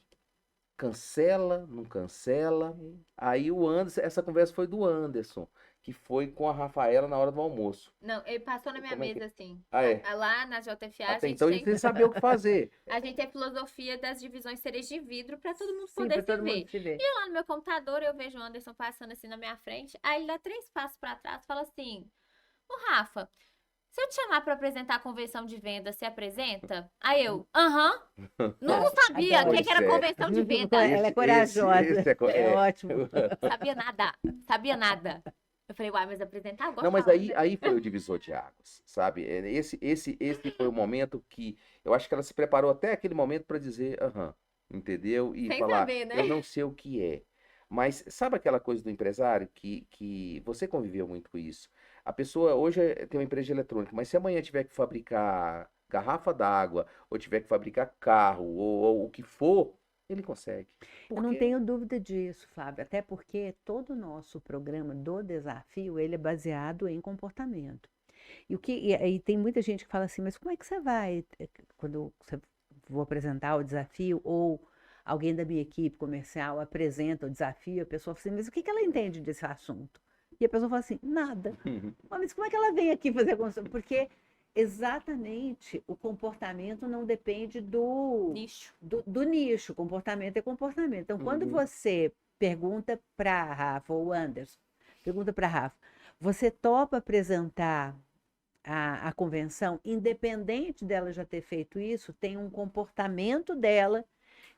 Cancela, não cancela? Aí o Anderson, essa conversa foi do Anderson, que foi com a Rafaela na hora do almoço. Não, ele passou na minha Como é que- mesa assim. Ah, é? Lá na JFA, a Até gente então a tem gente sem saber o que fazer. a gente tem a filosofia das divisões cerejas de vidro para todo mundo sim, poder para se todo ver. mundo se ver. Lá no meu computador, eu vejo o Anderson passando assim na minha frente. Aí ele dá 3 passos para trás e fala assim: Ô Rafa, se eu te chamar para apresentar a convenção de venda, você apresenta? Aí eu, não sabia o Adoro. que era Pois é. convenção de venda. Ela é corajosa. Esse É ótimo. Sabia nada. Eu falei, uai, mas apresentar eu gosto Não, mas de falar, aí foi o divisor de águas, sabe? Esse foi o momento que eu acho que ela se preparou até aquele momento para dizer, entendeu? E Sem falar, saber, né? eu não sei o que é. Mas sabe aquela coisa do empresário que você conviveu muito com isso? A pessoa hoje tem uma empresa de eletrônica, mas se amanhã tiver que fabricar garrafa d'água, ou tiver que fabricar carro, ou o que for, ele consegue. Eu não Porque- tenho dúvida disso, Flávio, até porque todo o nosso programa do desafio, ele é baseado em comportamento. E tem muita gente que fala assim, mas como é que você vai, quando você vou apresentar o desafio, ou alguém da minha equipe comercial apresenta o desafio, a pessoa fala assim, mas o que ela entende desse assunto? E a pessoa fala assim, nada. Mas como é que ela vem aqui fazer a consulta? Porque exatamente o comportamento não depende Nicho. do nicho, comportamento é comportamento. Então, quando você pergunta para a Rafa, ou Anderson, pergunta para a Rafa, você topa apresentar a convenção, independente dela já ter feito isso, tem um comportamento dela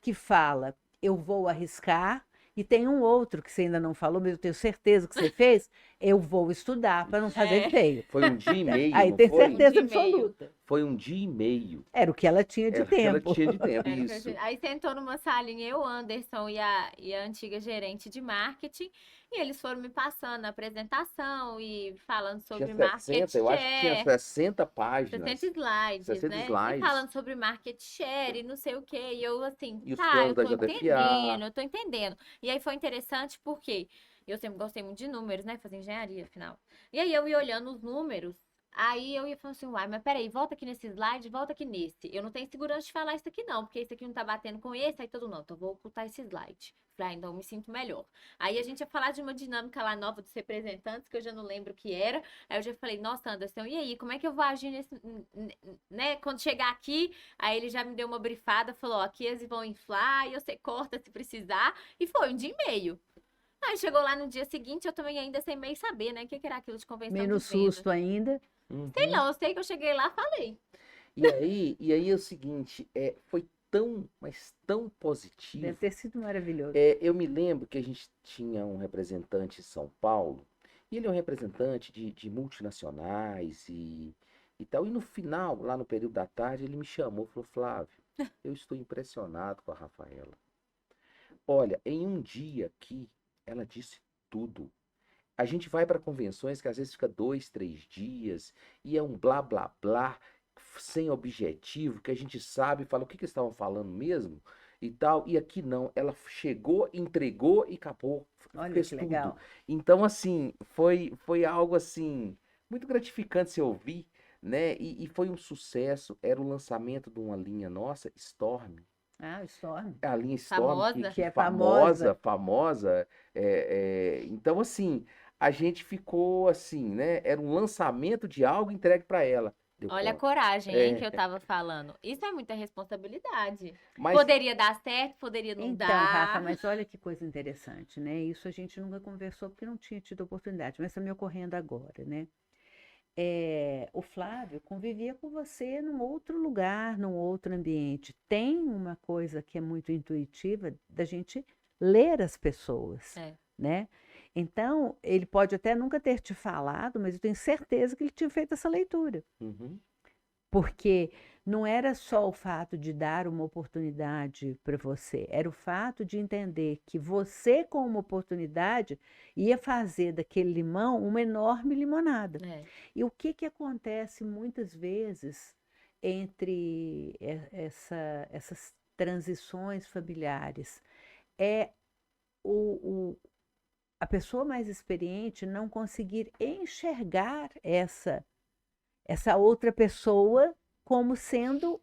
que fala, eu vou arriscar, e tem um outro que você ainda não falou, mas eu tenho certeza que você fez, eu vou estudar para não fazer feio. Foi um dia e meio, Aí não tem foi? certeza Um dia e meio. absoluta. Foi um dia e meio. Era o que ela tinha de Era o que ela tempo. tinha de tempo, Era o que isso. Aí sentou numa salinha eu, Anderson e a antiga gerente de marketing, e eles foram me passando a apresentação e falando sobre Tinha market 60, eu acho que tinha share. 60 páginas. 60 slides, 60 né? slides. E falando sobre market share e não sei o quê. E eu assim, E os tá, planos eu da tô JFA. entendendo, eu tô entendendo. E aí foi interessante porque eu sempre gostei muito de números, né? Fazer engenharia, afinal. E aí eu ia olhando os números, aí eu ia falando assim, uai, mas peraí, volta aqui nesse slide, volta aqui nesse. Eu não tenho segurança de falar isso aqui não, porque esse aqui não tá batendo com esse, aí todo mundo, então eu vou ocultar esse slide. Falei, ah, então eu me sinto melhor. Aí a gente ia falar de uma dinâmica lá nova dos representantes, que eu já não lembro o que era. Aí eu já falei, nossa, Anderson, e aí, como é que eu vou agir nesse, né? Quando chegar aqui, aí ele já me deu uma brifada, falou, ó, aqui eles vão inflar, e você corta se precisar. E foi um dia e meio. Aí chegou lá no dia seguinte, eu também ainda sem meio saber, né? O que era aquilo de convenção Meio de no venda. susto ainda. Sei não, eu sei que eu cheguei lá e falei. E aí é o seguinte, foi tão, mas tão positivo. Deve ter sido maravilhoso. Eu me lembro que a gente tinha um representante em São Paulo, e ele é um representante de multinacionais e tal. E no final, lá no período da tarde, ele me chamou e falou, Flávio, eu estou impressionado com a Rafaela. Olha, em um dia aqui, ela disse tudo. A gente vai para convenções que às vezes fica 2, 3 dias e é um blá blá blá sem objetivo, que a gente sabe, fala o que eles estavam falando mesmo e tal. E aqui não, ela chegou, entregou e acabou, Olha fez que tudo. legal. Então, assim, foi algo assim muito gratificante se ouvir, né? E foi um sucesso. Era o lançamento de uma linha nossa, Storm. Ah, o Storm. A linha Storm, Famosa. Que é famosa, famosa. famosa. Então, assim, a gente ficou assim, né? Era um lançamento de algo entregue para ela. Deu Olha a conta. coragem, hein, que eu tava falando. Isso é muita responsabilidade. Mas Poderia dar certo, poderia não Então, dar. Rafa, mas olha que coisa interessante, né? Isso a gente nunca conversou porque não tinha tido oportunidade, mas está me ocorrendo agora, né? O Flávio convivia com você num outro lugar, num outro ambiente. Tem uma coisa que é muito intuitiva da gente ler as pessoas, É. né? Então, ele pode até nunca ter te falado, mas eu tenho certeza que ele tinha feito essa leitura. uhum, Porque não era só o fato de dar uma oportunidade para você, era o fato de entender que você, com uma oportunidade, ia fazer daquele limão uma enorme limonada. É. E o que que acontece muitas vezes entre essas transições familiares? É a pessoa mais experiente não conseguir enxergar essa outra pessoa como sendo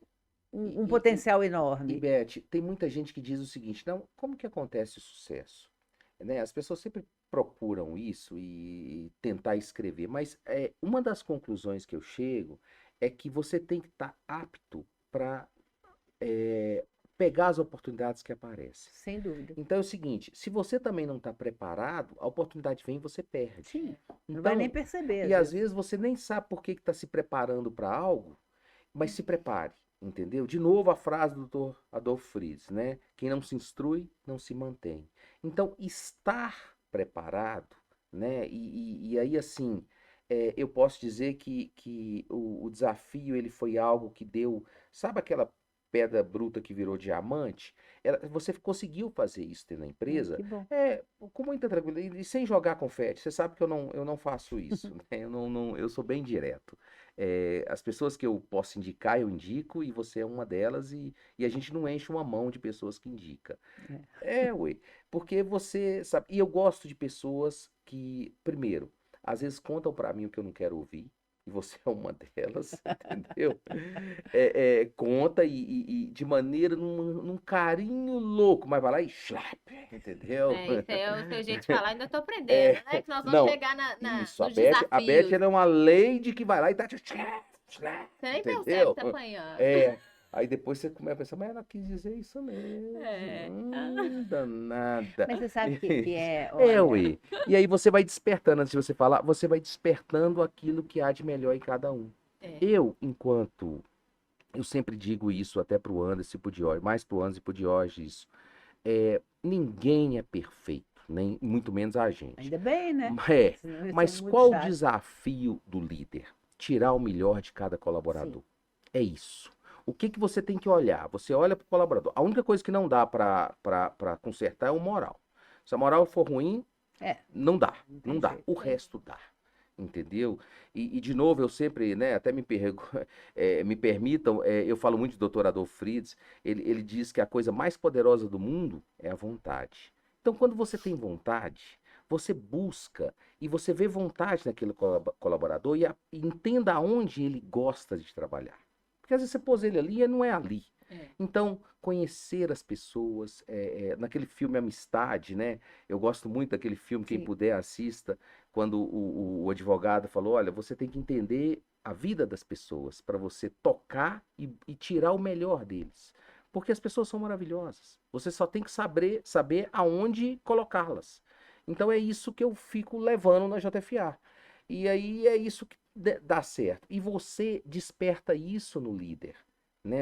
um E potencial e, enorme. Beth, tem muita gente que diz o seguinte, não, como que acontece o sucesso? Né? As pessoas sempre procuram isso e tentar escrever, mas uma das conclusões que eu chego é que você tem que estar apto para pegar as oportunidades que aparecem. Sem dúvida. Então é o seguinte, se você também não está preparado, a oportunidade vem e você perde. Sim, não Então, vai nem perceber. e às vezes você nem sabe por que está se preparando para algo, mas se prepare, entendeu? De novo a frase do Dr. Adolfo Fritz, né? Quem não se instrui, não se mantém. Então, estar preparado, né? E aí, assim, eu posso dizer que o desafio ele foi algo que deu, sabe aquela pedra bruta que virou diamante? Você conseguiu fazer isso dentro da empresa, Que bom. com muita tranquilidade e sem jogar confete. Você sabe que eu não faço isso, né? Eu sou bem direto. As pessoas que eu posso indicar, eu indico, e você é uma delas, e a gente não enche uma mão de pessoas que indica. Ué, porque você sabe, e eu gosto de pessoas que, primeiro, às vezes contam pra mim o que eu não quero ouvir, e você é uma delas, entendeu? Conta e de maneira, num carinho louco, mas vai lá e slap, entendeu? Isso aí é o seu jeito de falar, ainda tô aprendendo, É, né? Que nós vamos não, chegar isso, nos a Beth desafios. ela é uma lady que vai lá e tá slap, slap, Você nem percebe entendeu? que tá apanhando. Aí depois você começa a pensar, mas ela quis dizer isso mesmo. É. Danada. Mas você sabe o que é, Ué. E aí você vai despertando, antes de você falar, você vai despertando aquilo que há de melhor em cada um. Eu sempre digo isso até pro Anderson e pro Diógenes, mais pro Anderson e pro Diógenes, isso. Ninguém é perfeito, nem muito menos a gente. ainda bem, né? Senão eles Mas são muito qual o chatos. desafio do líder? Tirar o melhor de cada colaborador. É isso. O que você tem que olhar? Você olha para o colaborador. A única coisa que não dá para consertar é o moral. Se a moral for ruim, não dá. tem Não dá. jeito. O resto dá. Entendeu? E de novo, eu sempre, né, até me permitam, eu falo muito do Dr. Adolf Fritz, ele diz que a coisa mais poderosa do mundo é a vontade. Então, quando você tem vontade, você busca e você vê vontade naquele colaborador e entenda aonde ele gosta de trabalhar. Porque às vezes você pôs ele ali e não é ali. Então, conhecer as pessoas, naquele filme Amistade, né? Eu gosto muito daquele filme, quem puder assista, quando o advogado falou, olha, você tem que entender a vida das pessoas para você tocar e tirar o melhor deles. Porque as pessoas são maravilhosas. Você só tem que saber aonde colocá-las. Então é isso que eu fico levando na JFA. E aí é isso que dá certo. E você desperta isso no líder. Né?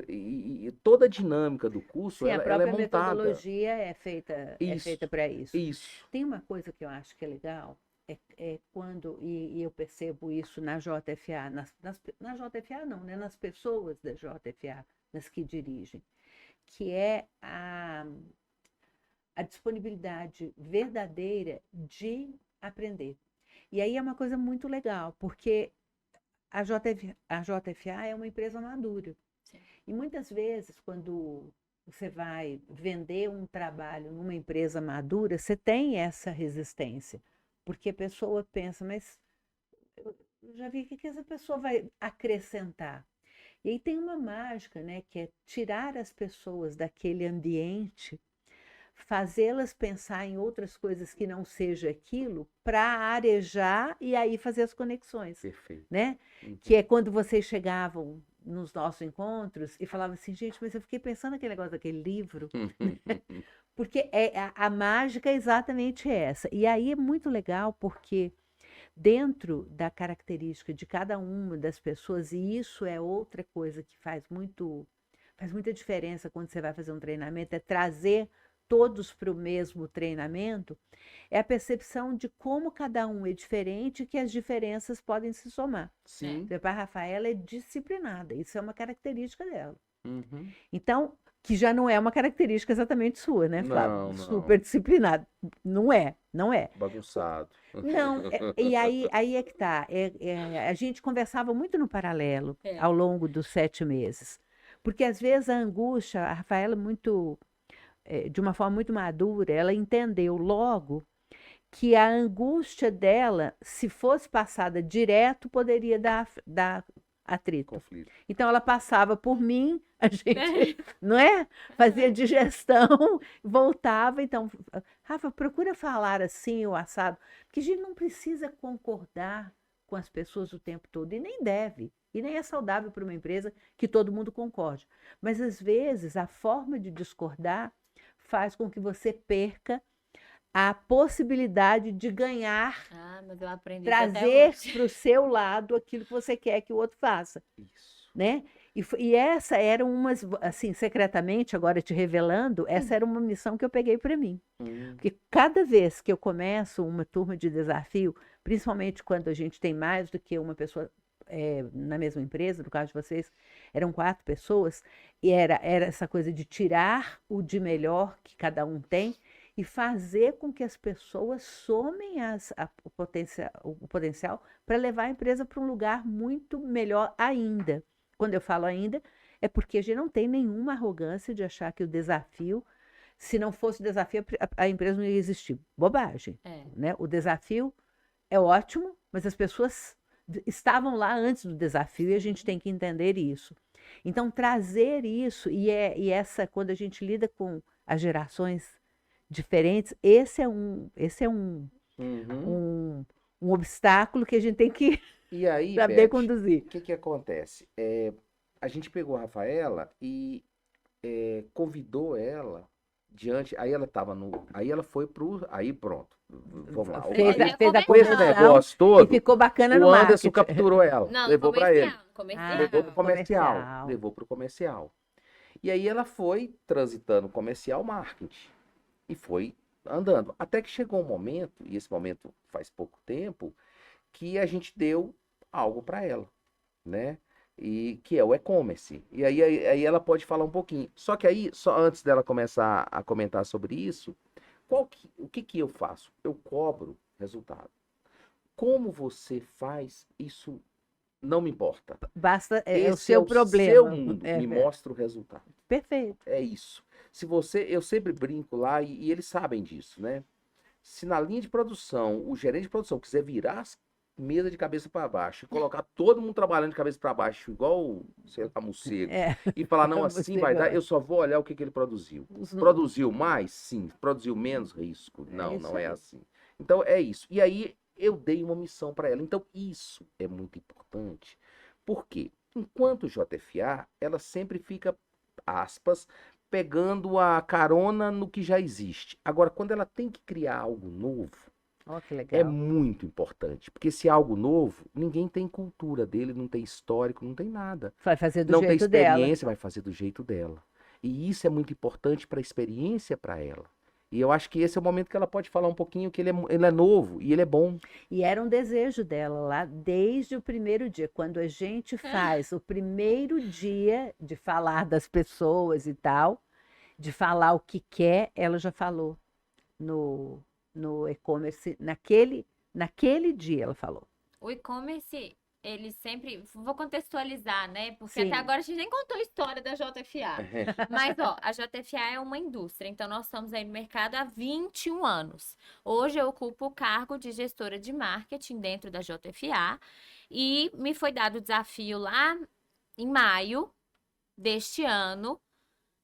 E toda a dinâmica do curso, Sim, a ela é própria montada. metodologia é feita para isso. Isso. Tem uma coisa que eu acho que é legal, quando, e eu percebo isso na JFA, na JFA não, né? Nas pessoas da JFA, nas que dirigem, que é a disponibilidade verdadeira de aprender. E aí é uma coisa muito legal, porque a JFA é uma empresa madura. Sim. E muitas vezes, quando você vai vender um trabalho numa empresa madura, você tem essa resistência. Porque a pessoa pensa, mas eu já vi o que essa pessoa vai acrescentar. E aí tem uma mágica, né, que é tirar as pessoas daquele ambiente, fazê-las pensar em outras coisas que não seja aquilo, para arejar e aí fazer as conexões. Perfeito. Né? Que é quando vocês chegavam nos nossos encontros e falavam assim, gente, mas eu fiquei pensando naquele negócio daquele livro. Porque a mágica é exatamente essa. E aí é muito legal porque dentro da característica de cada uma das pessoas, e isso é outra coisa que faz muita diferença quando você vai fazer um treinamento, é trazer todos para o mesmo treinamento, é a percepção de como cada um é diferente e que as diferenças podem se somar. Sim. A Rafaela é disciplinada, isso é uma característica dela. Uhum. Então, que já não é uma característica exatamente sua, né, Flávio? Não. Super disciplinado. Não é. Bagunçado. Não, e aí é que tá. A gente conversava muito no paralelo ao longo dos 7 meses. Porque às vezes a angústia, a Rafaela de uma forma muito madura, ela entendeu logo que a angústia dela, se fosse passada direto, poderia dar atrito. Conflito. Então ela passava por mim, a gente, não é? Fazia digestão, voltava. Então, Rafa, procura falar assim, o assado, porque a gente não precisa concordar com as pessoas o tempo todo, e nem deve. E nem é saudável para uma empresa que todo mundo concorde. Mas, às vezes, a forma de discordar faz com que você perca a possibilidade de ganhar, mas eu aprendi trazer para o seu lado aquilo que você quer que o outro faça. Isso. Né? E essa era assim, secretamente, agora te revelando, essa era uma missão que eu peguei para mim. Porque cada vez que eu começo uma turma de desafio, principalmente quando a gente tem mais do que uma pessoa na mesma empresa, no caso de vocês, eram 4 pessoas, e era essa coisa de tirar o de melhor que cada um tem e fazer com que as pessoas somem o potencial para levar a empresa para um lugar muito melhor ainda. Quando eu falo ainda, é porque a gente não tem nenhuma arrogância de achar que o desafio, se não fosse desafio, a empresa não ia existir. Bobagem. Né? O desafio é ótimo, mas as pessoas estavam lá antes do desafio e a gente tem que entender isso. Então, trazer isso, e essa, quando a gente lida com as gerações diferentes, um, um obstáculo que a gente tem que E aí, saber Beth, conduzir. o que que acontece? A gente pegou a Rafaela e convidou ela diante. Aí ela tava no. Aí ela foi pro. Aí pronto. Vamos lá. Fez Aí, a, fez a com esse comercial. negócio e todo, ficou bacana no o Anderson marketing. capturou ela, Não, levou pra ele. comercial. Levou pro comercial. comercial. Levou pro comercial. E aí ela foi transitando comercial marketing. E foi andando. Até que chegou um momento, e esse momento faz pouco tempo, que a gente deu algo para ela, né? E que é o e-commerce. E aí ela pode falar um pouquinho. Só que aí, só antes dela começar a comentar sobre isso, o que que eu faço? Eu cobro resultado. Como você faz, isso não me importa. Basta, é o Esse seu é o problema. seu mundo, É, me mostra o resultado. perfeito. É isso. Se você, eu sempre brinco lá e eles sabem disso, né? Se na linha de produção, o gerente de produção quiser virar as mesa de cabeça para baixo e colocar todo mundo trabalhando de cabeça para baixo, igual, sei lá, morcego, e falar, não, assim vai dar, eu só vou olhar o que que ele produziu. Produziu mais? Sim. Produziu menos? Risco. Não, isso não é aí. assim. Então é isso. E aí eu dei uma missão para ela. Então isso é muito importante. Por quê? Enquanto JFA, ela sempre fica, aspas, pegando a carona no que já existe. Agora, quando ela tem que criar algo novo, Ó, que é legal. muito importante. Porque se é algo novo, ninguém tem cultura dele, não tem histórico, não tem nada. Vai fazer do Não tem jeito dela. experiência, vai fazer do jeito dela. E isso é muito importante para a experiência para ela. E eu acho que esse é o momento que ela pode falar um pouquinho que ele é novo e ele é bom. E era um desejo dela lá desde o primeiro dia. Quando a gente faz o primeiro dia de falar das pessoas e tal, de falar o que quer, ela já falou no e-commerce, naquele dia ela falou. O e-commerce, ele sempre. Vou contextualizar, né? Porque Sim. até agora a gente nem contou a história da JFA. Mas, ó, a JFA é uma indústria, então nós estamos aí no mercado há 21 anos. Hoje eu ocupo o cargo de gestora de marketing dentro da JFA e me foi dado o desafio lá em maio deste ano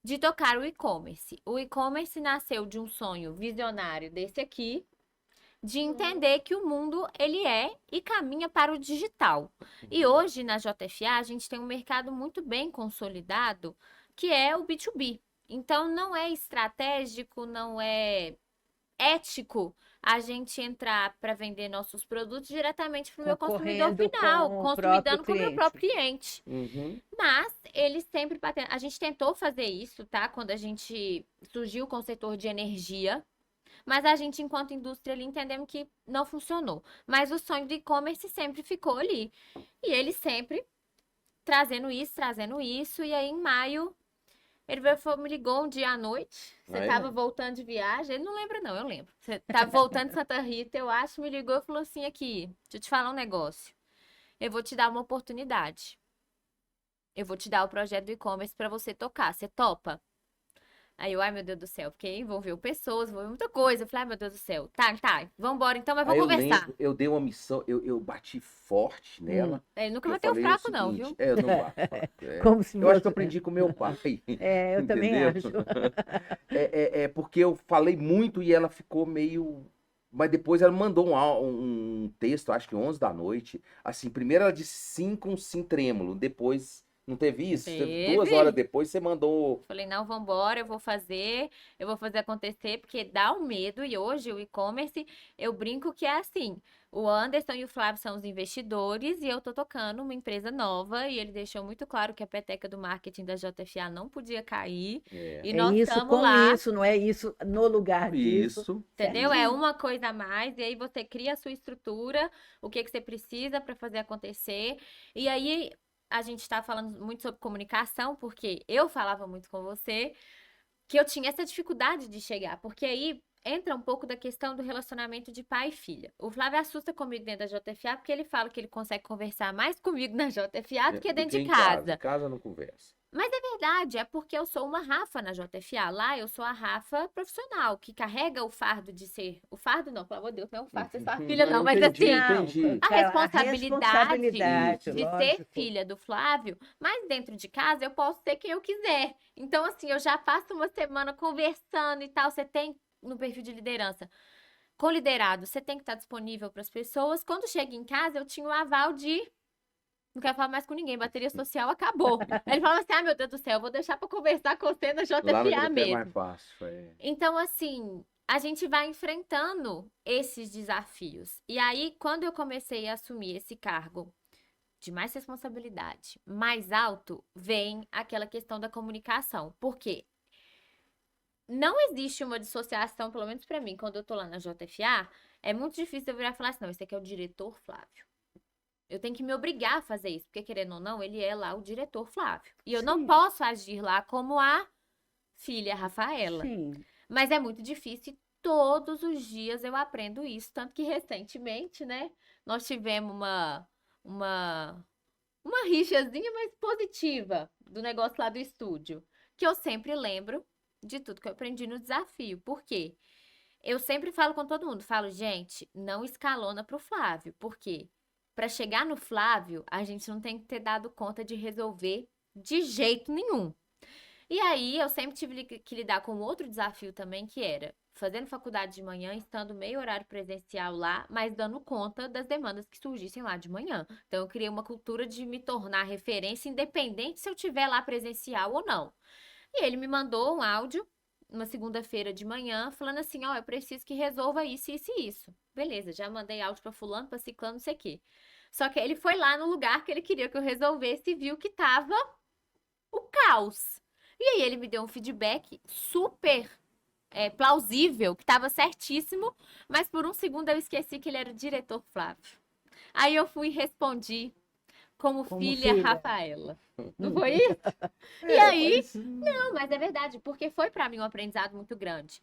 de tocar o e-commerce. O e-commerce nasceu de um sonho visionário desse aqui, de entender que o mundo ele é e caminha para o digital. E hoje na JFA a gente tem um mercado muito bem consolidado, que é o B2B. Então não é estratégico, não é ético a gente entrar para vender nossos produtos diretamente para o meu consumidor Concorrendo final, com o consumidando com próprio o meu cliente. próprio cliente. Uhum. Mas eles sempre batem. A gente tentou fazer isso, tá? Quando a gente surgiu com o setor de energia. Mas a gente, enquanto indústria ali, entendemos que não funcionou. Mas o sonho do e-commerce sempre ficou ali. E ele sempre trazendo isso. E aí, em maio, ele me ligou um dia à noite. Você Ah, é? tava voltando de viagem. Ele não lembra, não, eu lembro. Você tava voltando de Santa Rita, eu acho, me ligou e falou assim: aqui, deixa eu te falar um negócio. Eu vou te dar uma oportunidade. Eu vou te dar o projeto do e-commerce para você tocar. Você topa? Aí eu, ai meu Deus do céu, porque envolveu pessoas, envolveu muita coisa. Eu falei, ai meu Deus do céu, tá, vambora então, mas Aí vamos eu conversar. lembro, eu dei uma missão, eu bati forte nela. Ele nunca Eu bateu falei o fraco, não, seguinte, viu? eu não bato fraco. Como se Eu acho que eu fosse- aprendi com meu pai. É, eu também Entendeu? acho. É porque eu falei muito e ela ficou meio. Mas depois ela mandou um texto, acho que 11 da noite. Assim, primeiro ela disse sim com sim trêmulo. Depois, não teve isso? Teve. 2 horas depois você mandou. Falei, não, vambora, eu vou fazer acontecer, porque dá um medo. E hoje o e-commerce, eu brinco que é assim: o Anderson e o Flávio são os investidores e eu tô tocando uma empresa nova. E ele deixou muito claro que a peteca do marketing da JFA não podia cair. E É nós isso estamos com lá. isso, não é isso no lugar disso. Isso. Entendeu? É uma coisa a mais, e aí você cria a sua estrutura, o que que você precisa para fazer acontecer. E aí a gente está falando muito sobre comunicação, porque eu falava muito com você que eu tinha essa dificuldade de chegar, porque aí entra um pouco da questão do relacionamento de pai e filha. O Flávio assusta comigo dentro da JFA, porque ele fala que ele consegue conversar mais comigo na JFA do que dentro de em casa. Em casa não conversa. Mas é verdade, é porque eu sou uma Rafa na JFA. Lá eu sou a Rafa profissional, que carrega o fardo de ser. O fardo não, pelo amor de Deus, não é um fardo ser sua filha, não. Mas Entendi, assim, Não, entendi. a a responsabilidade responsabilidade, de ser lógico. filha do Flávio, mas dentro de casa eu posso ser quem eu quiser. Então, assim, eu já passo uma semana conversando e tal. Você tem no perfil de liderança. Com liderado, você tem que estar disponível para as pessoas. Quando chega em casa, eu tinha o aval de não quero falar mais com ninguém, bateria social acabou. Aí ele falava assim: ah, meu Deus do céu, eu vou deixar para conversar com você na Lá no JFA JT é mais mesmo. fácil. É. Então, assim, a gente vai enfrentando esses desafios. E aí, quando eu comecei a assumir esse cargo de mais responsabilidade, mais alto, vem aquela questão da comunicação. Por quê? Não existe uma dissociação, pelo menos para mim, quando eu tô lá na JFA, é muito difícil eu virar e falar assim: não, esse aqui é o diretor Flávio. Eu tenho que me obrigar a fazer isso, porque querendo ou não, ele é lá o diretor Flávio. E eu não Sim. posso agir lá como a filha Rafaela. Sim. Mas é muito difícil e todos os dias eu aprendo isso. Tanto que recentemente, né, nós tivemos uma rixazinha, mas positiva do negócio lá do estúdio. Que eu sempre lembro de tudo que eu aprendi no desafio. Por quê? Eu sempre falo com todo mundo, falo, gente, não escalona pro Flávio. Por quê? Para chegar no Flávio, a gente não tem que ter dado conta de resolver de jeito nenhum. E aí, eu sempre tive que lidar com outro desafio também, que era fazendo faculdade de manhã, estando meio horário presencial lá, mas dando conta das demandas que surgissem lá de manhã. Então, eu criei uma cultura de me tornar referência, independente se eu estiver lá presencial ou não. E ele me mandou um áudio, uma segunda-feira de manhã, falando assim: ó, eu preciso que resolva isso, isso e isso. Beleza, já mandei áudio pra fulano, pra ciclano, não sei o quê. Só que ele foi lá no lugar que ele queria que eu resolvesse e viu que tava o caos. E aí ele me deu um feedback super plausível, que tava certíssimo, mas por um segundo eu esqueci que ele era o diretor Flávio. Aí eu fui e respondi como filha Rafaela. Não foi isso? E aí, não, mas é verdade, porque foi pra mim um aprendizado muito grande.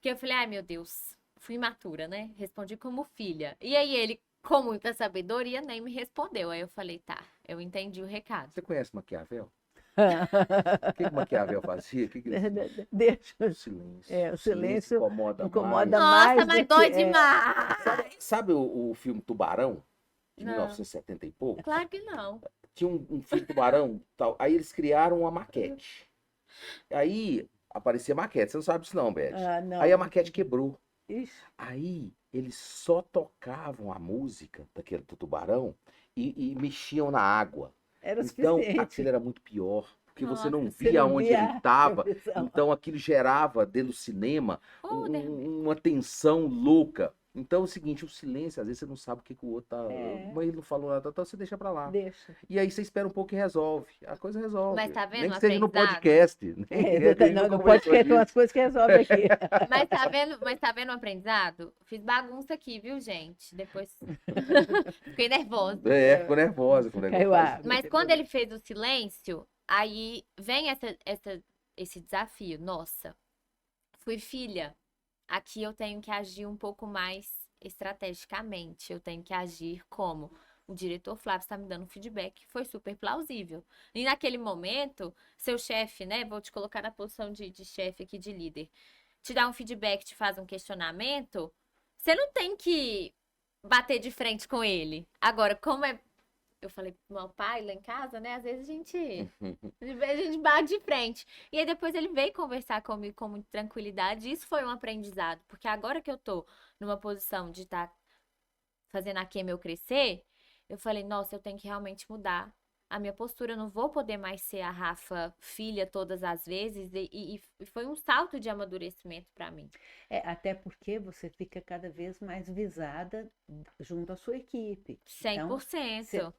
Que eu falei: ai meu Deus, fui imatura, né? Respondi como filha. E aí ele, com muita sabedoria, nem me respondeu. Aí eu falei: tá, eu entendi o recado. Você conhece Maquiavel? O que Maquiavel fazia? O que ele... Deixa. O silêncio. É, o silêncio incomoda mais. Nossa, mais mas do dói que- demais! Sabe o filme Tubarão? De Não. 1970 e pouco? Claro que não. Tinha um filme Tubarão, tal. Aí eles criaram uma maquete. Aí aparecia maquete. Você não sabe disso não, Beth. Ah, não. Aí a maquete quebrou. Ixi, Aí eles só tocavam a música daquele do Tubarão e mexiam na água. era o Então suficiente. aquilo era muito pior. Porque você não Nossa, você via não onde via ele a estava. previsão. Então aquilo gerava dentro do cinema Oh, uma tensão louca. Então é o seguinte, o silêncio, às vezes você não sabe o que o outro tá. É. Mas ele não falou nada, então você deixa pra lá. Deixa. E aí você espera um pouco e resolve. A coisa resolve. Mas tá vendo Nem o que seja no aprendizado? podcast. Não pode esquecer umas coisas que resolve aqui. Mas tá vendo o aprendizado? Fiz bagunça aqui, viu, gente? Depois fiquei nervosa. É, ficou nervosa com o negócio. Caiu a- Mas quando ele fez o silêncio, aí vem esse desafio. Nossa, fui filha. Aqui eu tenho que agir um pouco mais estrategicamente. Eu tenho que agir como o diretor Flávio está me dando um feedback que foi super plausível. E naquele momento, seu chefe, né? Vou te colocar na posição de chefe aqui, de líder. Te dá um feedback, te faz um questionamento. Você não tem que bater de frente com ele. Agora, como é. Eu falei pro meu pai lá em casa, né? Às vezes a gente bate de frente. E aí depois ele veio conversar comigo com muita tranquilidade. E isso foi um aprendizado. Porque agora que eu tô numa posição de estar fazendo a Kemi eu crescer, eu falei: nossa, eu tenho que realmente mudar a minha postura. Eu não vou poder mais ser a Rafa filha todas as vezes. E foi um salto de amadurecimento pra mim. Até porque você fica cada vez mais visada junto à sua equipe. Então, 100%.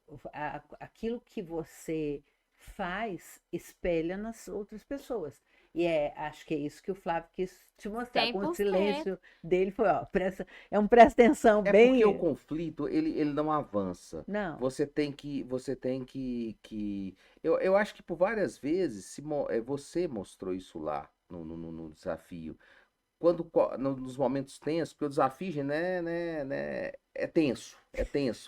aquilo que você faz espelha nas outras pessoas. E acho que é isso que o Flávio quis te mostrar. Com o 100%. silêncio dele foi, ó, presta atenão É bem. porque o conflito, ele não avança. Não. Você tem que eu acho que por várias vezes você mostrou isso lá no desafio. nos momentos tensos, porque o desafio, gente, é tenso,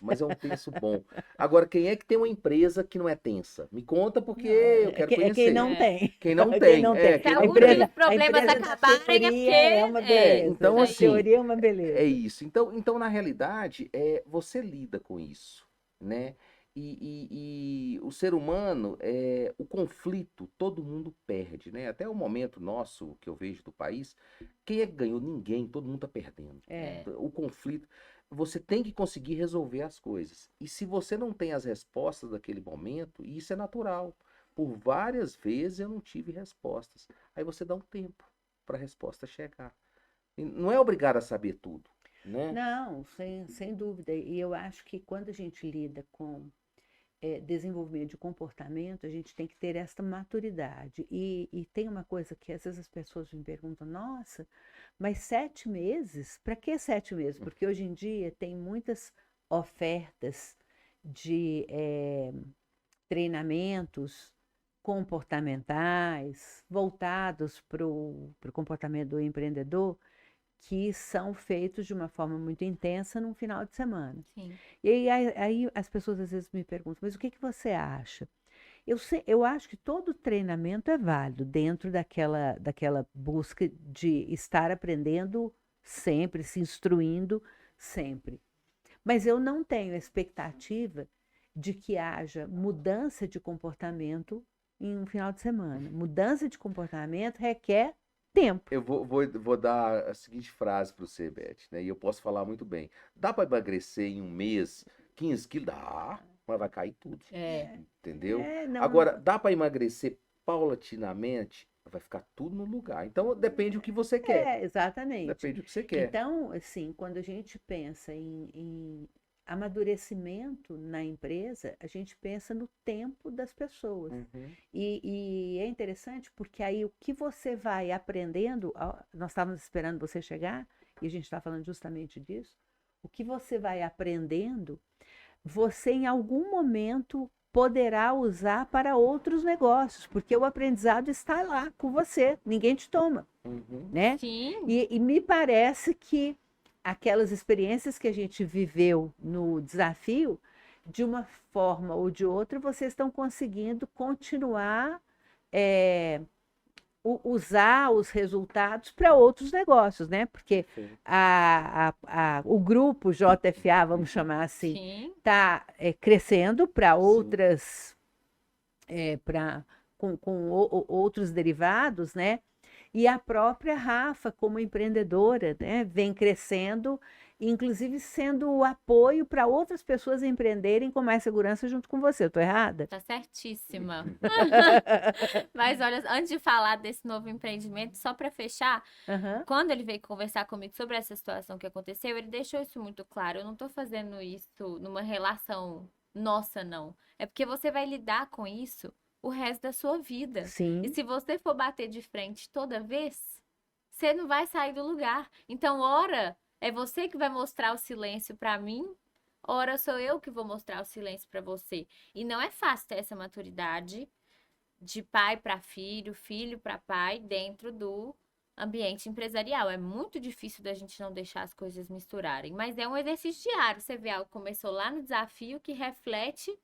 mas é um tenso bom. Agora, quem é que tem uma empresa que não é tensa? Me conta porque eu quero Quem conhecer. não tem. Quem não Quem tem, não tem. Se quem A não algum dia tem. os problemas empresa da acabarem, é teoria é uma porque... beleza. Então, A assim, teoria é uma é beleza. isso. Então, na realidade, você lida com isso, né? E o ser humano, o conflito, todo mundo perde, né? Até o momento nosso que eu vejo do país, quem é que ganhou? Ninguém, todo mundo tá perdendo. É. O conflito, você tem que conseguir resolver as coisas. E se você não tem as respostas daquele momento, isso é natural. Por várias vezes eu não tive respostas. Aí você dá um tempo para a resposta chegar. E não é obrigado a saber tudo, né? Não, sem dúvida. E eu acho que quando a gente lida com desenvolvimento de comportamento, a gente tem que ter esta maturidade. E tem uma coisa que às vezes as pessoas me perguntam: nossa, mas 7 meses? Para que 7 meses? Porque hoje em dia tem muitas ofertas de treinamentos comportamentais voltados para o comportamento do empreendedor, que são feitos de uma forma muito intensa num final de semana. Sim. E aí as pessoas às vezes me perguntam: mas o que você acha? Eu acho que todo treinamento é válido dentro daquela busca de estar aprendendo sempre, se instruindo sempre. Mas eu não tenho expectativa de que haja mudança de comportamento em um final de semana. Mudança de comportamento requer tempo. Eu vou dar a seguinte frase para você, Beth, né? E eu posso falar muito bem. Dá para emagrecer em um mês 15 quilos? Dá, mas vai cair tudo. Entendeu? Não, Agora, dá para emagrecer paulatinamente? Vai ficar tudo no lugar. Então, depende do que você quer. exatamente. Depende do que você quer. Então, assim, quando a gente pensa em amadurecimento na empresa, a gente pensa no tempo das pessoas. Uhum. E é interessante porque aí o que você vai aprendendo, nós estávamos esperando você chegar, e a gente está falando justamente disso, o que você vai aprendendo, você em algum momento poderá usar para outros negócios, porque o aprendizado está lá com você, ninguém te toma, Uhum. né? Sim. E me parece que aquelas experiências que a gente viveu no desafio, de uma forma ou de outra, vocês estão conseguindo continuar usar os resultados para outros negócios, né? Porque o grupo JFA, vamos chamar assim, está crescendo para outras, com outros derivados, né? E a própria Rafa, como empreendedora, né, vem crescendo, inclusive sendo o apoio para outras pessoas empreenderem com mais segurança junto com você. Eu estou errada? Tá certíssima. Mas olha, antes de falar desse novo empreendimento, só para fechar, quando ele veio conversar comigo sobre essa situação que aconteceu, ele deixou isso muito claro. Eu não tô fazendo isso numa relação nossa, não. É porque você vai lidar com isso o resto da sua vida. Sim. E se você for bater de frente toda vez, você não vai sair do lugar. Então, ora, é você que vai mostrar o silêncio para mim, ora sou eu que vou mostrar o silêncio para você. E não é fácil ter essa maturidade de pai para filho, filho para pai, dentro do ambiente empresarial. É muito difícil da gente não deixar as coisas misturarem. Mas é um exercício diário. Você vê algo que começou lá no desafio que reflete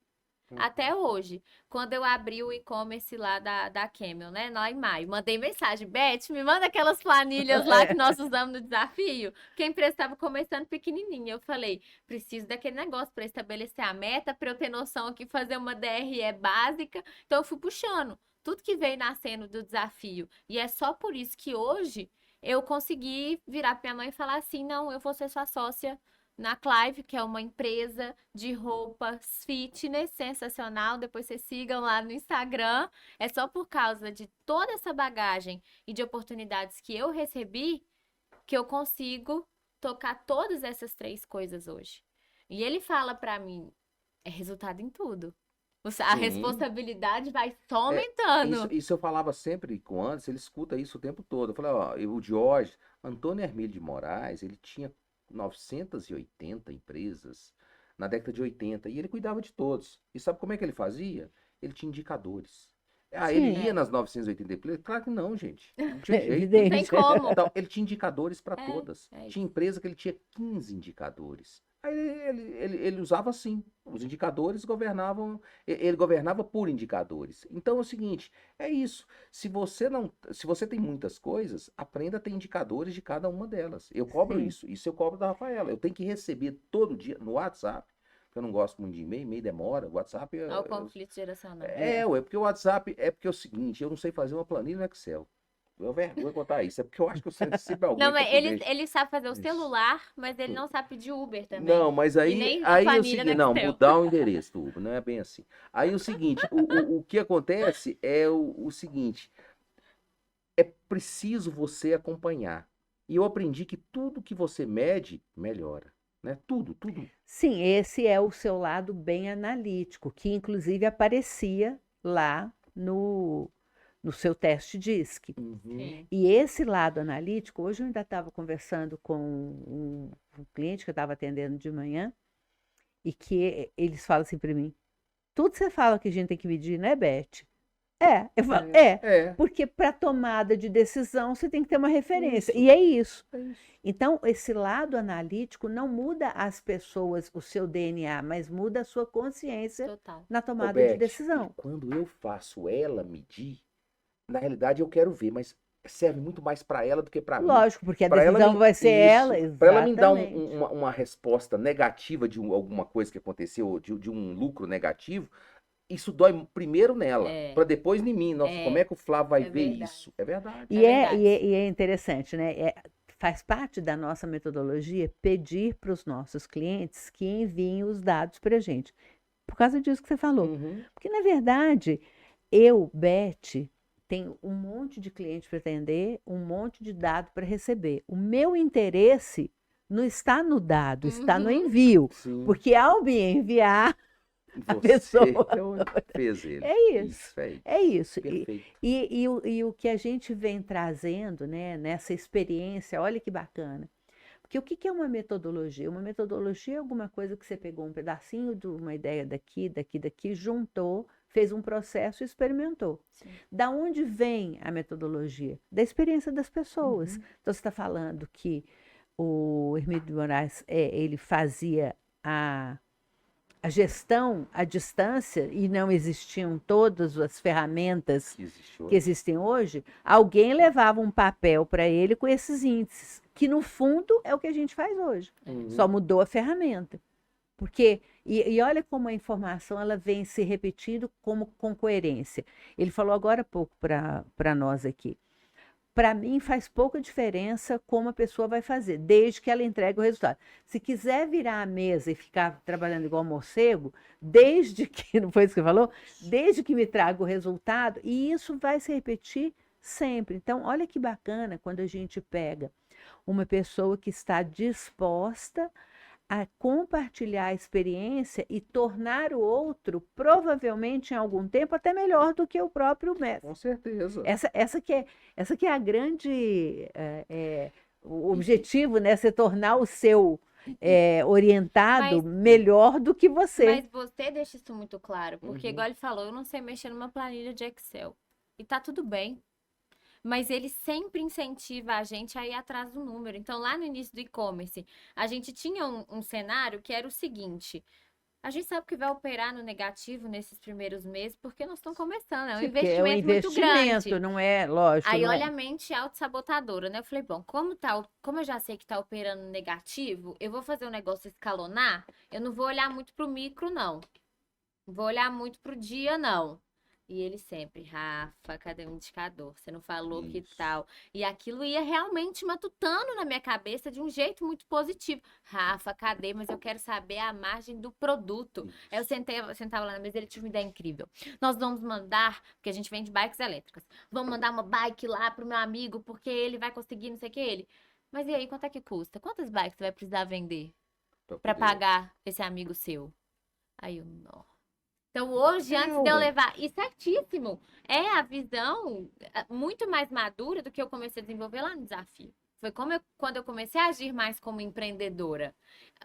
até hoje. Quando eu abri o e-commerce lá da Camel, né? Lá em maio, mandei mensagem: Beth, me manda aquelas planilhas lá que nós usamos no desafio. Porque a empresa estava começando pequenininha. Eu falei: preciso daquele negócio para estabelecer a meta, para eu ter noção aqui, fazer uma DRE básica. Então eu fui puxando tudo que veio nascendo do desafio. E é só por isso que hoje eu consegui virar para minha mãe e falar assim: não, eu vou ser sua sócia na Clive, que é uma empresa de roupas fitness sensacional. Depois vocês sigam lá no Instagram. É só por causa de toda essa bagagem e de oportunidades que eu recebi que eu consigo tocar todas essas 3 coisas hoje. E ele fala pra mim, é resultado em tudo. A responsabilidade vai só aumentando. Isso eu falava sempre com o Anderson, ele escuta isso o tempo todo. Eu falei, ó, o Diógenes, Antônio Hermílio de Moraes, ele tinha 980 empresas na década de 80 e ele cuidava de todos. E sabe como é que ele fazia? Ele tinha indicadores. Ah, Sim. ele ia nas 980 empresas? Claro que não, gente. Não tinha jeito. Não tem Evidente. como. Então, ele tinha indicadores para É, todas. é isso. Tinha empresa que ele tinha 15 indicadores. Aí ele usava assim. Os indicadores governavam. Ele governava por indicadores. Então é o seguinte: é isso. Se você tem muitas coisas, aprenda a ter indicadores de cada uma delas. Eu cobro Sim. isso. Isso eu cobro da Rafaela. Eu tenho que receber todo dia no WhatsApp. Porque eu não gosto muito de e-mail demora. O WhatsApp. Olha o conflito geracional. Ué, porque o WhatsApp é porque é o seguinte, eu não sei fazer uma planilha no Excel. Eu vergonha contar isso. É porque eu acho que eu sempre alguém Não, pra mas poder. ele sabe fazer o Isso. celular, mas ele não sabe pedir Uber também. Não, mas E aí, nem a aí é o planilha seguinte, no não, Excel. mudar o endereço do Uber, não é bem assim. Aí o seguinte, o que acontece é o seguinte, é preciso você acompanhar. E eu aprendi que tudo que você mede, melhora. Né? Tudo, tudo. Sim, esse é o seu lado bem analítico, que inclusive aparecia lá no seu teste DISC. Uhum. Sim. E esse lado analítico, hoje eu ainda estava conversando com um cliente que eu estava atendendo de manhã, e que eles falam assim para mim: tudo que você fala que a gente tem que medir, não é, Beth? Eu falo, É. porque para tomada de decisão você tem que ter uma referência. Isso. E é isso. É isso. Então, esse lado analítico não muda as pessoas, o seu DNA, mas muda a sua consciência Total. na Ô, tomada de Beth, decisão. e quando eu faço ela medir, na realidade eu quero ver, mas serve muito mais para ela do que para mim. Lógico, porque a Para ela decisão me, vai ser ela, isso, para ela me dar exatamente. uma resposta negativa de alguma coisa que aconteceu, de um lucro negativo, isso dói primeiro nela, É. para depois em mim. Nossa, É. como é que o Flávio vai É ver verdade. isso? É verdade. E É verdade. é interessante, né? Faz parte da nossa metodologia pedir para os nossos clientes que enviem os dados para a gente. Por causa disso que você falou. Uhum. Porque, na verdade, eu, Beth, tenho um monte de cliente para atender, um monte de dado para receber. O meu interesse não está no dado, está no Uhum. envio. Sim. Porque ao me enviar, a Você pessoa- fez ele. é isso. é isso. É isso. Perfeito. E o que a gente vem trazendo, né, nessa experiência, olha que bacana. Porque o que é uma metodologia? Uma metodologia é alguma coisa que você pegou um pedacinho de uma ideia daqui, juntou, fez um processo e experimentou. Sim. Da onde vem a metodologia? Da experiência das pessoas. Uhum. Então, você está falando que o Hermílio de Moraes, ele fazia a gestão à distância e não existiam todas as ferramentas Que existe que hoje. existem hoje, alguém levava um papel para ele com esses índices, que no fundo é o que a gente faz hoje, Uhum. só mudou a ferramenta. Porque, e olha como a informação ela vem se repetindo com coerência. Ele falou agora há pouco para nós aqui. Para mim faz pouca diferença como a pessoa vai fazer, desde que ela entregue o resultado. Se quiser virar a mesa e ficar trabalhando igual morcego, desde que, não foi isso que você falou? Desde que me traga o resultado, e isso vai se repetir sempre. Então, olha que bacana quando a gente pega uma pessoa que está disposta a compartilhar a experiência e tornar o outro, provavelmente em algum tempo, até melhor do que o próprio mestre. Com certeza. Essa que é a grande o objetivo, né? Você tornar o seu orientado Mas- melhor do que você. Mas você deixa isso muito claro, porque Uhum. igual ele falou, eu não sei mexer numa planilha de Excel. E tá tudo bem. Mas ele sempre incentiva a gente a ir atrás do número. Então, lá no início do e-commerce, a gente tinha um cenário que era o seguinte: a gente sabe que vai operar no negativo nesses primeiros meses, porque nós estamos começando. É um Sim, porque é um investimento muito investimento, grande. não é lógico. Aí não olha é. a mente autossabotadora, né? Eu falei, bom, como eu já sei que tá operando negativo, eu vou fazer um negócio escalonar, eu não vou olhar muito pro micro, não. Não vou olhar muito pro dia, não. E ele sempre, Rafa, cadê o indicador? Você não falou que Isso. tal? E aquilo ia realmente matutando na minha cabeça de um jeito muito positivo. Rafa, cadê? Mas eu quero saber a margem do produto. Aí eu sentava lá na mesa e ele tinha uma ideia incrível. Nós vamos mandar, porque a gente vende bikes elétricas, vamos mandar uma bike lá pro meu amigo, porque ele vai conseguir, não sei o que ele. Mas e aí, quanto é que custa? Quantas bikes você vai precisar vender pra poder- pagar esse amigo seu? Aí eu, não. Então, hoje, antes de eu Não. levar, e certíssimo, é a visão muito mais madura do que eu comecei a desenvolver lá no desafio. Foi quando eu comecei a agir mais como empreendedora.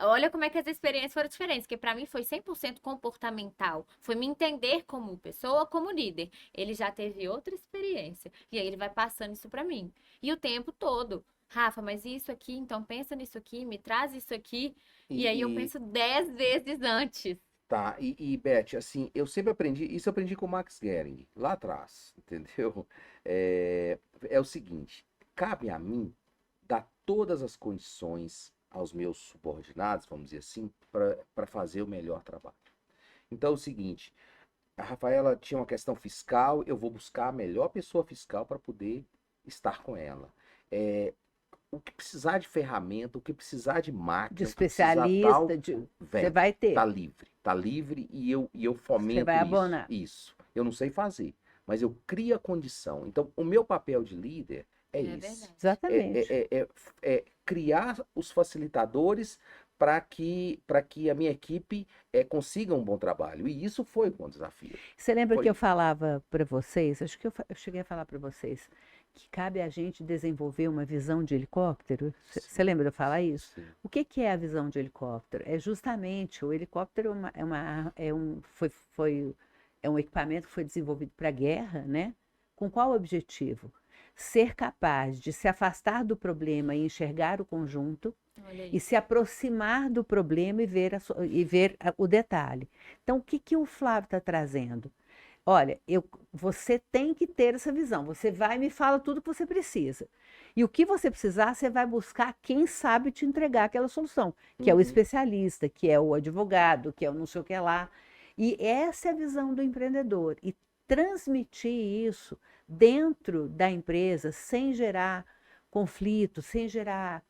Olha como é que as experiências foram diferentes, porque para mim foi 100% comportamental. Foi me entender como pessoa, como líder. Ele já teve outra experiência. E aí ele vai passando isso para mim. E o tempo todo. Rafa, mas isso aqui, então pensa nisso aqui, me traz isso aqui. E aí eu E, penso 10 vezes antes. tá, Beth, assim, eu sempre aprendi, isso eu aprendi com o Max Gehring, lá atrás, entendeu? É o seguinte, cabe a mim dar todas as condições aos meus subordinados, vamos dizer assim, para fazer o melhor trabalho. Então é o seguinte, a Rafaela tinha uma questão fiscal, eu vou buscar a melhor pessoa fiscal para poder estar com ela. É, o que precisar de ferramenta, o que precisar de De máquina, o que precisar tal, especialista, você vem, vai ter. tá livre e eu Você fomento vai abonar. isso. Eu não sei fazer, mas eu crio a condição. Então, o meu papel de líder é É esse. verdade. Exatamente. É criar os facilitadores para que a minha equipe consiga um bom trabalho. E isso foi um desafio. Você lembra Foi. que eu falava para vocês, acho que eu cheguei a falar para vocês, que cabe a gente desenvolver uma visão de helicóptero? Você Sim, lembra de eu falar isso? sim. O que que é a visão de helicóptero? É justamente, o helicóptero é um equipamento que foi desenvolvido para a guerra, né? Com qual objetivo? Ser capaz de se afastar do problema e enxergar o conjunto, Olha e aí. se aproximar do problema e ver o detalhe. Então, o que que o Flávio está trazendo? Olha, você tem que ter essa visão. Você vai e me fala tudo que você precisa. E o que você precisar, você vai buscar quem sabe te entregar aquela solução, que é o Uhum. especialista, que é o advogado, que é o não sei o que lá. E essa é a visão do empreendedor. E transmitir isso dentro da empresa, sem gerar conflito, sem gerar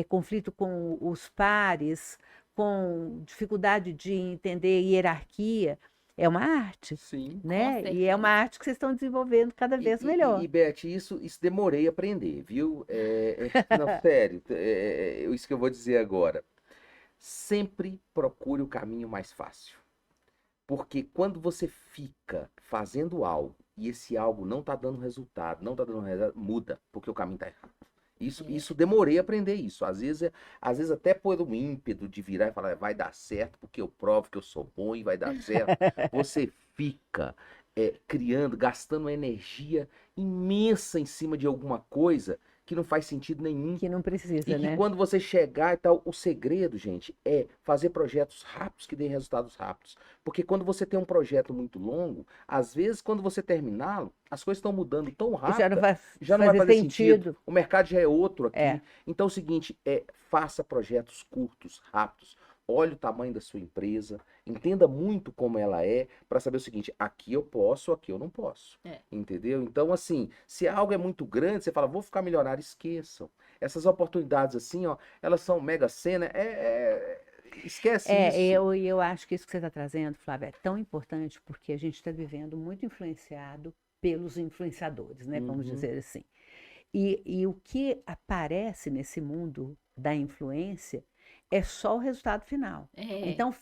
conflito com os pares, com dificuldade de entender hierarquia, é uma arte, Sim. Com né? E é uma certeza. arte que vocês estão desenvolvendo cada vez melhor. Beth, isso demorei a aprender, viu? Não, sério, isso que eu vou dizer agora. Sempre procure o caminho mais fácil. Porque quando você fica fazendo algo e esse algo não está dando resultado, não está dando resultado, muda, porque o caminho está errado. Isso demorei a aprender isso. Às vezes até por um ímpeto de virar e falar, vai dar certo, porque eu provo que eu sou bom e vai dar certo. Você fica criando, gastando uma energia imensa em cima de alguma coisa que não faz sentido nenhum. Que não E precisa, que né? quando você chegar e tal, o segredo, gente, é fazer projetos rápidos que deem resultados rápidos. Porque quando você tem um projeto muito longo, às vezes quando você terminá-lo, as coisas estão mudando tão Já não rápido, vai já não vai fazer fazer sentido. sentido. O mercado já é outro aqui. É. Então é o seguinte, faça projetos curtos, rápidos. Olhe o tamanho da sua empresa, entenda muito como ela é, para saber o seguinte, aqui eu posso, aqui eu não posso. É. Entendeu? Então, assim, se algo é muito grande, você fala, vou ficar milionário, esqueçam. Essas oportunidades assim, ó, elas são mega sena, esquece isso. Eu acho que isso que você está trazendo, Flávia, é tão importante porque a gente está vivendo muito influenciado pelos influenciadores, né? Vamos Uhum. dizer assim. E o que aparece nesse mundo da influência é só o resultado final. É. Então,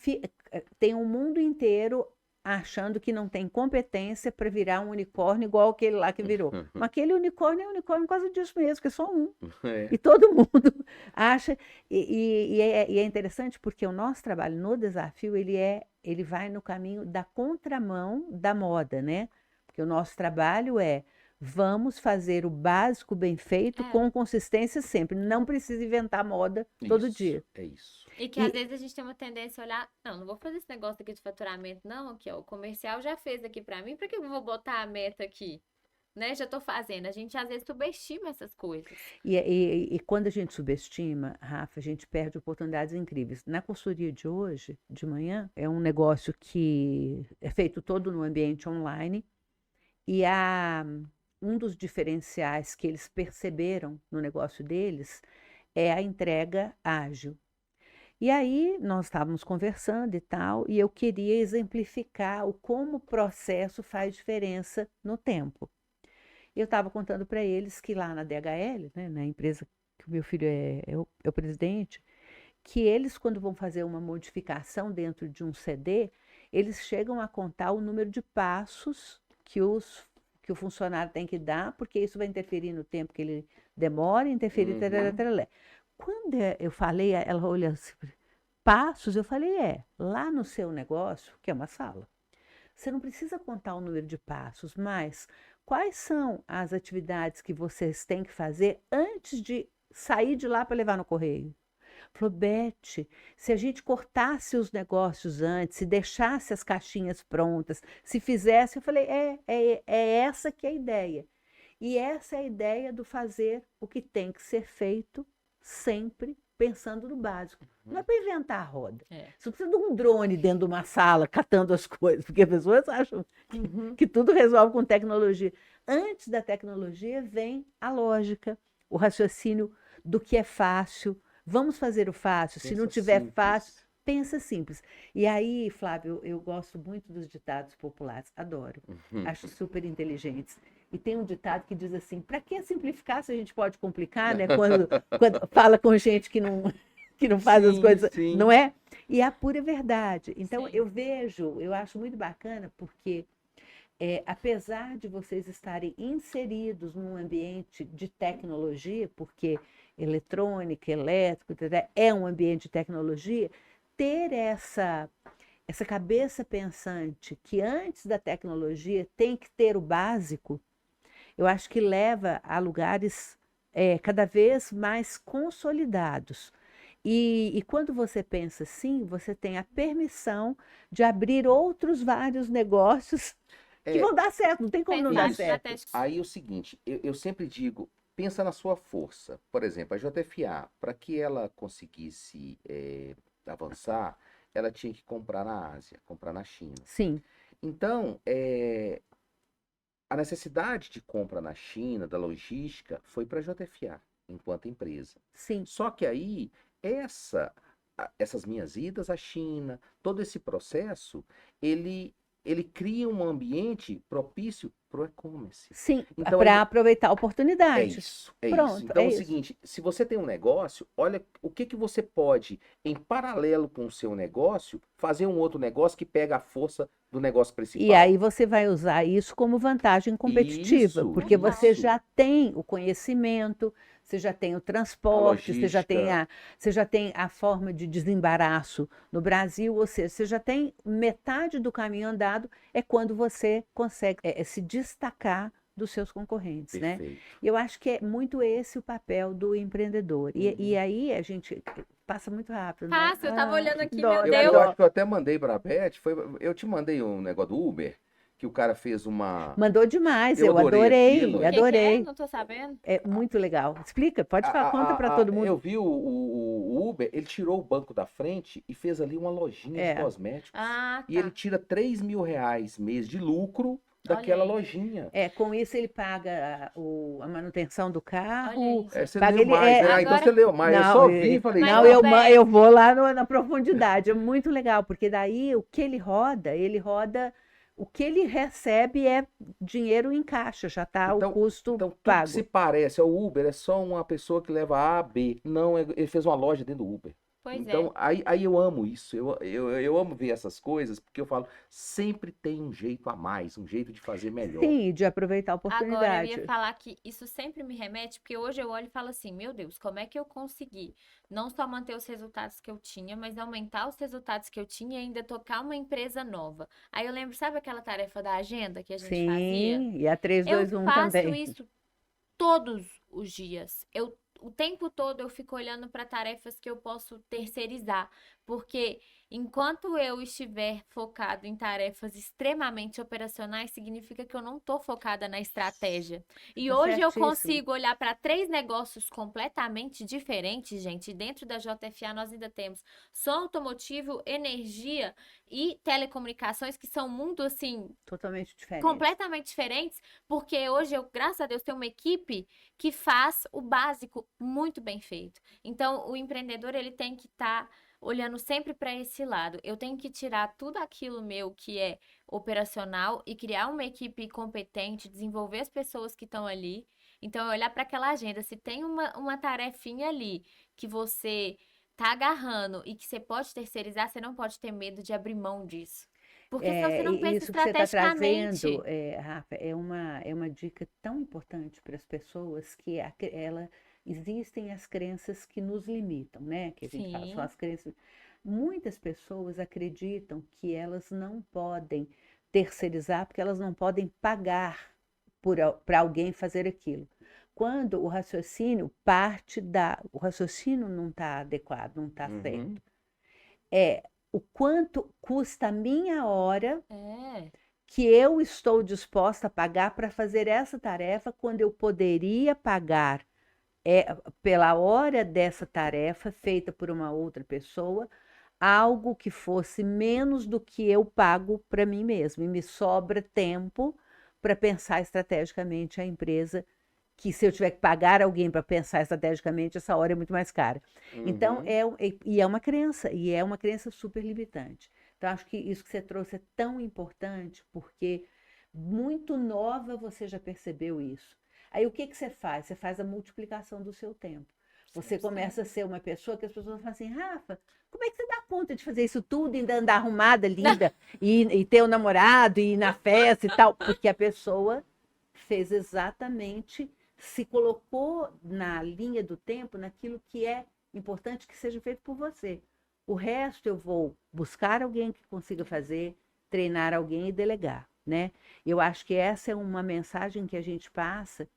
tem um mundo inteiro achando que não tem competência para virar um unicórnio igual aquele lá que virou. Mas aquele unicórnio é unicórnio por causa disso mesmo, que é só um. É. E todo mundo acha. E é interessante porque o nosso trabalho no desafio, ele vai no caminho da contramão da moda, né? Porque o nosso trabalho vamos fazer o básico bem feito com consistência sempre. Não precisa inventar moda todo Isso, dia. é isso. E que às vezes a gente tem uma tendência a olhar, não vou fazer esse negócio aqui de faturamento, não, aqui, ó, o comercial já fez aqui pra mim, pra que eu vou botar a meta aqui? Né? Já tô fazendo. A gente às vezes subestima essas coisas. E quando a gente subestima, Rafa, a gente perde oportunidades incríveis. Na consultoria de hoje, de manhã, é um negócio que é feito todo no ambiente online e um dos diferenciais que eles perceberam no negócio deles é a entrega ágil. E aí nós estávamos conversando e tal, e eu queria exemplificar como o processo faz diferença no tempo. Eu estava contando para eles que lá na DHL, né, na empresa que o meu filho é o presidente, que eles, quando vão fazer uma modificação dentro de um CD, eles chegam a contar o número de passos que que o funcionário tem que dar, porque isso vai interferir no tempo que ele demora, interferir, tarará, tarará. Quando eu falei, ela olhou assim, passos, eu falei, lá no seu negócio, que é uma sala, você não precisa contar o número de passos, mas quais são as atividades que vocês têm que fazer antes de sair de lá para levar no correio? Falou, Beth, se a gente cortasse os negócios antes, se deixasse as caixinhas prontas, se fizesse, eu falei, é essa que é a ideia. E essa é a ideia do fazer o que tem que ser feito sempre pensando no básico. Não é para inventar a roda. Você precisa de um drone dentro de uma sala catando as coisas, porque as pessoas acham que tudo resolve com tecnologia. Antes da tecnologia vem a lógica, o raciocínio do que é fácil. Vamos fazer o fácil. Se não tiver fácil, pensa simples. E aí, Flávio, eu gosto muito dos ditados populares, adoro. Acho super inteligentes. E tem um ditado que diz assim, para que simplificar se a gente pode complicar, né? Quando fala com gente que não faz as coisas, não é? E é a pura verdade. Então, eu acho muito bacana, porque apesar de vocês estarem inseridos num ambiente de tecnologia, porque eletrônica, elétrico, é um ambiente de tecnologia, ter essa cabeça pensante que antes da tecnologia tem que ter o básico, eu acho que leva a lugares cada vez mais consolidados. E quando você pensa assim, você tem a permissão de abrir outros vários negócios que vão dar certo, não tem como não dar certo. Aí é o seguinte, eu sempre digo, pensa na sua força. Por exemplo, a JFA, para que ela conseguisse avançar, ela tinha que comprar na Ásia, comprar na China. Sim. Então, a necessidade de compra na China, da logística, foi para a JFA, enquanto empresa. Sim. Só que aí, essas minhas idas à China, todo esse processo, ele cria um ambiente propício para o e-commerce. Sim, então, para aproveitar a oportunidade. É isso. Então é o seguinte, se você tem um negócio, olha o que você pode, em paralelo com o seu negócio, fazer um outro negócio que pega a força do negócio principal. E aí você vai usar isso como vantagem competitiva, porque você já tem o conhecimento, você já tem o transporte, você já tem a forma de desembaraço no Brasil, ou seja, você já tem metade do caminho andado, é quando você consegue se destacar dos seus concorrentes, né? E eu acho que é muito esse o papel do empreendedor. E aí a gente passa muito rápido, né? Eu tava olhando aqui, meu Deus. Eu acho que eu até mandei para a Beth, eu te mandei um negócio do Uber, que o cara fez uma... Mandou demais, eu adorei. Que é? Não tô sabendo. É muito legal. Explica, pode falar, conta para todo mundo. Eu vi o Uber, ele tirou o banco da frente e fez ali uma lojinha de cosméticos. E ele tira R$3.000 mês de lucro daquela lojinha. Com isso ele paga a manutenção do carro. Você leu mais, né? Então você leu mais. Não, eu só vi e falei... Não, eu vou lá na profundidade. É muito legal, porque daí o que ele roda, o que ele recebe é dinheiro em caixa, já está o custo pago. Tudo que se parece ao Uber é só uma pessoa que leva A a B. Não, ele fez uma loja dentro do Uber. Então, aí eu amo isso, eu amo ver essas coisas, porque eu falo, sempre tem um jeito a mais, um jeito de fazer melhor. Sim, de aproveitar a oportunidade. Agora, eu ia falar que isso sempre me remete, porque hoje eu olho e falo assim, meu Deus, como é que eu consegui não só manter os resultados que eu tinha, mas aumentar os resultados que eu tinha e ainda tocar uma empresa nova. Aí eu lembro, sabe aquela tarefa da agenda que a gente fazia? Sim, e a 321 também. Eu faço isso todos os dias. O tempo todo eu fico olhando para tarefas que eu posso terceirizar, porque enquanto eu estiver focado em tarefas extremamente operacionais, significa que eu não estou focada na estratégia. E hoje eu consigo olhar para 3 negócios completamente diferentes, gente. Dentro da JFA nós ainda temos som automotivo, energia e telecomunicações, que são mundos assim totalmente diferentes. Completamente diferentes, porque hoje eu, graças a Deus, tenho uma equipe que faz o básico muito bem feito. Então, o empreendedor, ele tem que estar olhando sempre para esse lado. Eu tenho que tirar tudo aquilo meu que é operacional e criar uma equipe competente, desenvolver as pessoas que estão ali. Então, olhar para aquela agenda. Se tem uma tarefinha ali que você tá agarrando e que você pode terceirizar, você não pode ter medo de abrir mão disso. Porque senão você não pensa Isso que você está estrategicamente. trazendo, Rafa, é uma dica tão importante para as pessoas que existem as crenças que nos limitam, né? Que a gente fala, são Sim, as crenças. Muitas pessoas acreditam que elas não podem terceirizar porque elas não podem pagar para alguém fazer aquilo. Quando o raciocínio o raciocínio não está adequado, não está certo. Uhum. É o quanto custa a minha hora é. que eu estou disposta a pagar para fazer essa tarefa, quando eu poderia pagar pela hora dessa tarefa feita por uma outra pessoa, algo que fosse menos do que eu pago para mim mesmo. E me sobra tempo para pensar estrategicamente a empresa, que se eu tiver que pagar alguém para pensar estrategicamente, essa hora é muito mais cara. Então, Uhum. é uma crença super limitante. Então, acho que isso que você trouxe é tão importante, porque muito nova você já percebeu isso. Aí o que que você faz? Você faz a multiplicação do seu tempo. Você 100%. começa a ser uma pessoa que as pessoas falam assim, Rafa, como é que você dá conta de fazer isso tudo, ainda andar arrumada, linda, e ter um namorado, e ir na festa e tal? Porque a pessoa fez exatamente, se colocou na linha do tempo, naquilo que é importante que seja feito por você. O resto eu vou buscar alguém que consiga fazer, treinar alguém e delegar, né? Eu acho que essa é uma mensagem que a gente passa,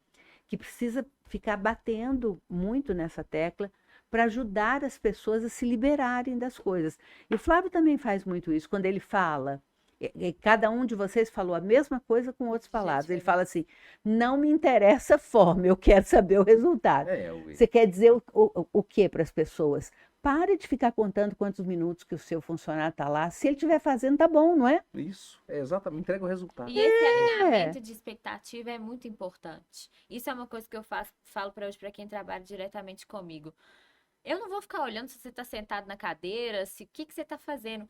que precisa ficar batendo muito nessa tecla para ajudar as pessoas a se liberarem das coisas. E o Flávio também faz muito isso, quando ele fala, cada um de vocês falou a mesma coisa com outras palavras. Gente, Ele fala assim: não me interessa a forma, eu quero saber o resultado. Ué. Você quer dizer o que para as pessoas? Pare de ficar contando quantos minutos que o seu funcionário está lá. Se ele estiver fazendo, tá bom, não é? Isso, é exatamente, entrega o resultado. e esse É. alinhamento de expectativa é muito importante. Isso é uma coisa que eu falo para hoje para quem trabalha diretamente comigo. Eu não vou ficar olhando se você está sentado na cadeira, se o que que você está fazendo.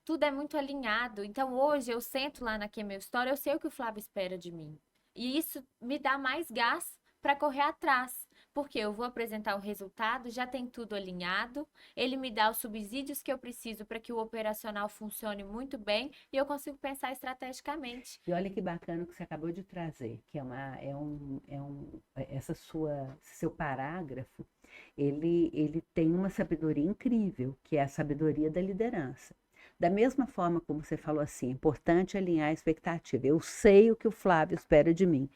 Tudo é muito alinhado. Então hoje eu sento lá na meu Store, eu sei o que o Flávio espera de mim. E isso me dá mais gás para correr atrás, porque eu vou apresentar o resultado, já tem tudo alinhado, ele me dá os subsídios que eu preciso para que o operacional funcione muito bem e eu consigo pensar estrategicamente. E olha que bacana o que você acabou de trazer, que seu parágrafo, ele tem uma sabedoria incrível, que é a sabedoria da liderança. Da mesma forma como você falou assim, é importante alinhar a expectativa. Eu sei o que o Flávio espera de mim.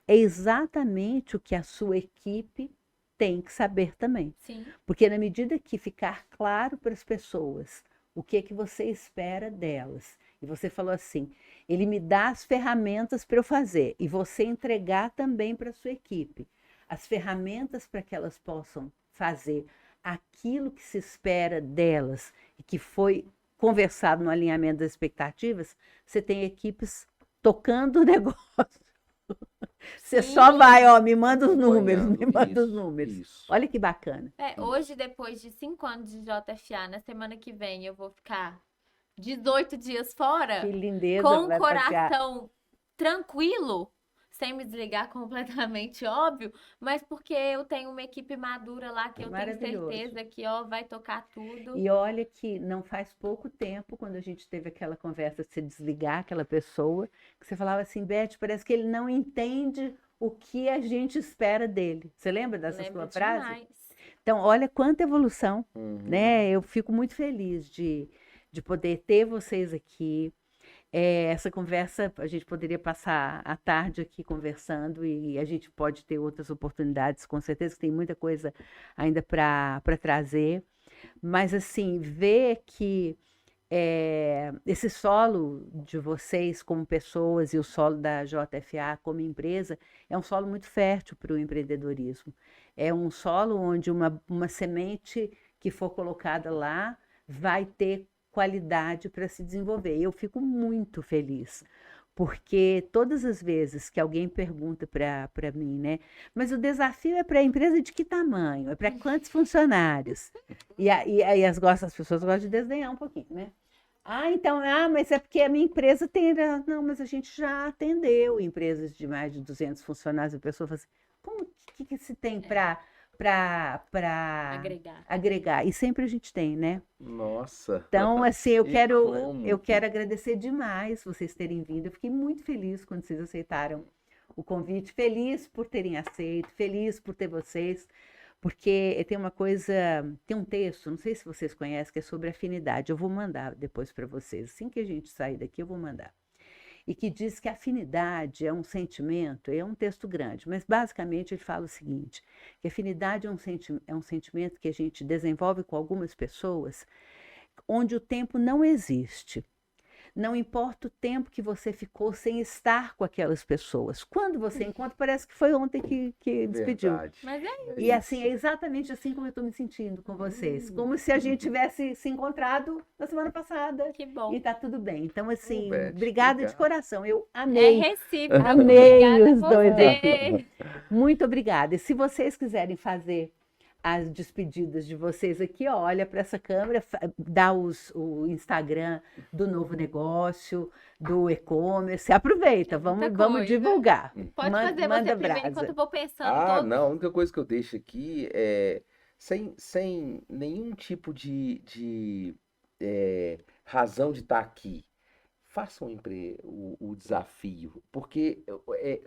É exatamente o que a sua equipe tem que saber também. Sim, Porque na medida que ficar claro para as pessoas o que é que você espera delas, e você falou assim, ele me dá as ferramentas para eu fazer, e você entregar também para a sua equipe as ferramentas para que elas possam fazer aquilo que se espera delas e que foi conversado no alinhamento das expectativas, você tem equipes tocando o negócio. Você só sim. vai, ó, me manda os números, me Acompanhando. manda os Isso, números. isso, Olha que bacana. Hoje, depois de 5 anos de JFA, na semana que vem eu vou ficar 18 dias fora, Que lindeza, com o vai passear. coração tranquilo, sem me desligar completamente, óbvio, mas porque eu tenho uma equipe madura lá que eu tenho Maravilhoso. certeza que, ó, vai tocar tudo. E olha que não faz pouco tempo, quando a gente teve aquela conversa de se desligar aquela pessoa, que você falava assim, Beth, parece que ele não entende o que a gente espera dele. Você lembra dessa Lembro sua frase? demais. Então, olha quanta evolução, Uhum. né? Eu fico muito feliz de poder ter vocês aqui. Essa conversa, a gente poderia passar a tarde aqui conversando e a gente pode ter outras oportunidades, com certeza que tem muita coisa ainda para trazer. Mas, assim, ver que esse solo de vocês como pessoas e o solo da JFA como empresa é um solo muito fértil para o empreendedorismo. É um solo onde uma semente que for colocada lá vai ter qualidade para se desenvolver. Eu fico muito feliz, porque todas as vezes que alguém pergunta para mim, né? Mas o desafio é para a empresa de que tamanho? É para quantos funcionários? Aí as pessoas gostam de desdenhar um pouquinho, né? Então, mas é porque a minha empresa tem. Não, mas a gente já atendeu empresas de mais de 200 funcionários. A pessoa fala assim: como que se tem para para agregar. E sempre a gente tem, né? Nossa. Então, assim, E como? eu quero agradecer demais vocês terem vindo. Eu fiquei muito feliz quando vocês aceitaram o convite, feliz por terem aceito, feliz por ter vocês, porque tem uma coisa, tem um texto, não sei se vocês conhecem, que é sobre afinidade. Eu vou mandar depois para vocês. Assim que a gente sair daqui, eu vou mandar. E que diz que a afinidade é um sentimento, é um texto grande, mas basicamente ele fala o seguinte, que a afinidade é um sentimento que a gente desenvolve com algumas pessoas, onde o tempo não existe. Não importa o tempo que você ficou sem estar com aquelas pessoas. Quando você encontra, parece que foi ontem que despediu. Verdade. Mas é E assim, é exatamente assim como eu estou me sentindo com vocês. Como se a gente tivesse se encontrado na semana passada. que bom. E tá tudo bem. Então, assim, Beth, obrigada de obrigado. coração. Eu É amei. recíproco. Amei Obrigada os a dois você. aqui. Muito obrigada. E se vocês quiserem fazer as despedidas de vocês aqui, ó, olha para essa câmera, dá o Instagram do novo negócio, do e-commerce. Aproveita, muita vamos coisa. divulgar. Pode fazer Manda você primeiro, brasa. enquanto eu vou pensando Ah, todo. não, a única coisa que eu deixo aqui é sem nenhum tipo de razão de estar aqui. Façam o desafio, porque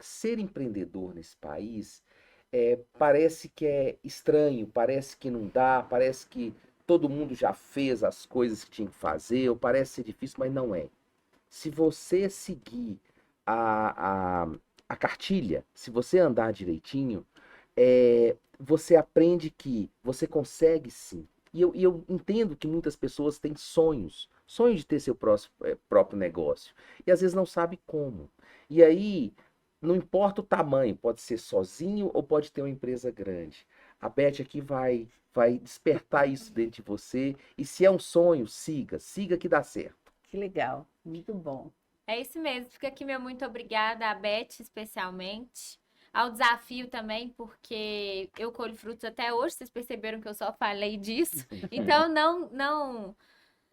ser empreendedor nesse país parece que é estranho, parece que não dá, parece que todo mundo já fez as coisas que tinha que fazer, ou parece ser difícil, mas não é. Se você seguir a, a, a cartilha, se você andar direitinho, você aprende que você consegue sim. E eu entendo que muitas pessoas têm sonhos de ter seu próprio negócio, e às vezes não sabe como. E aí, não importa o tamanho, pode ser sozinho ou pode ter uma empresa grande. A Beth aqui vai despertar isso dentro de você, e se é um sonho, siga que dá certo. Que legal, muito bom. É isso mesmo. Fica aqui meu muito obrigada, a Beth especialmente. Ao desafio também, porque eu colho frutos até hoje, vocês perceberam que eu só falei disso. Então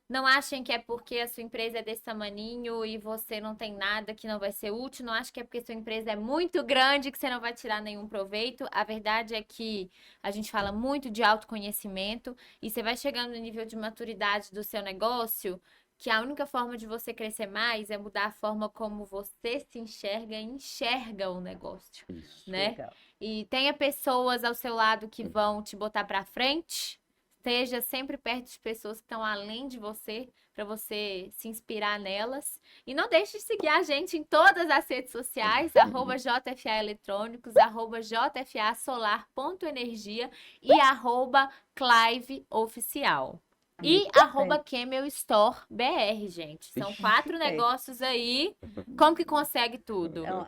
não achem que é porque a sua empresa é desse tamaninho e você não tem nada que não vai ser útil. Não acho que é porque sua empresa é muito grande que você não vai tirar nenhum proveito. A verdade é que a gente fala muito de autoconhecimento e você vai chegando no nível de maturidade do seu negócio, que a única forma de você crescer mais é mudar a forma como você se enxerga e enxerga o negócio, Isso. né? Legal. E tenha pessoas ao seu lado que vão te botar para frente. Esteja sempre perto de pessoas que estão além de você, para você se inspirar nelas. E não deixe de seguir a gente em todas as redes sociais, @JFA Eletrônicos, @JFAsolar.energia e @Clive Oficial. E @Camel Store BR, gente. São 4 Perfeito. negócios aí. Como que consegue tudo? Então,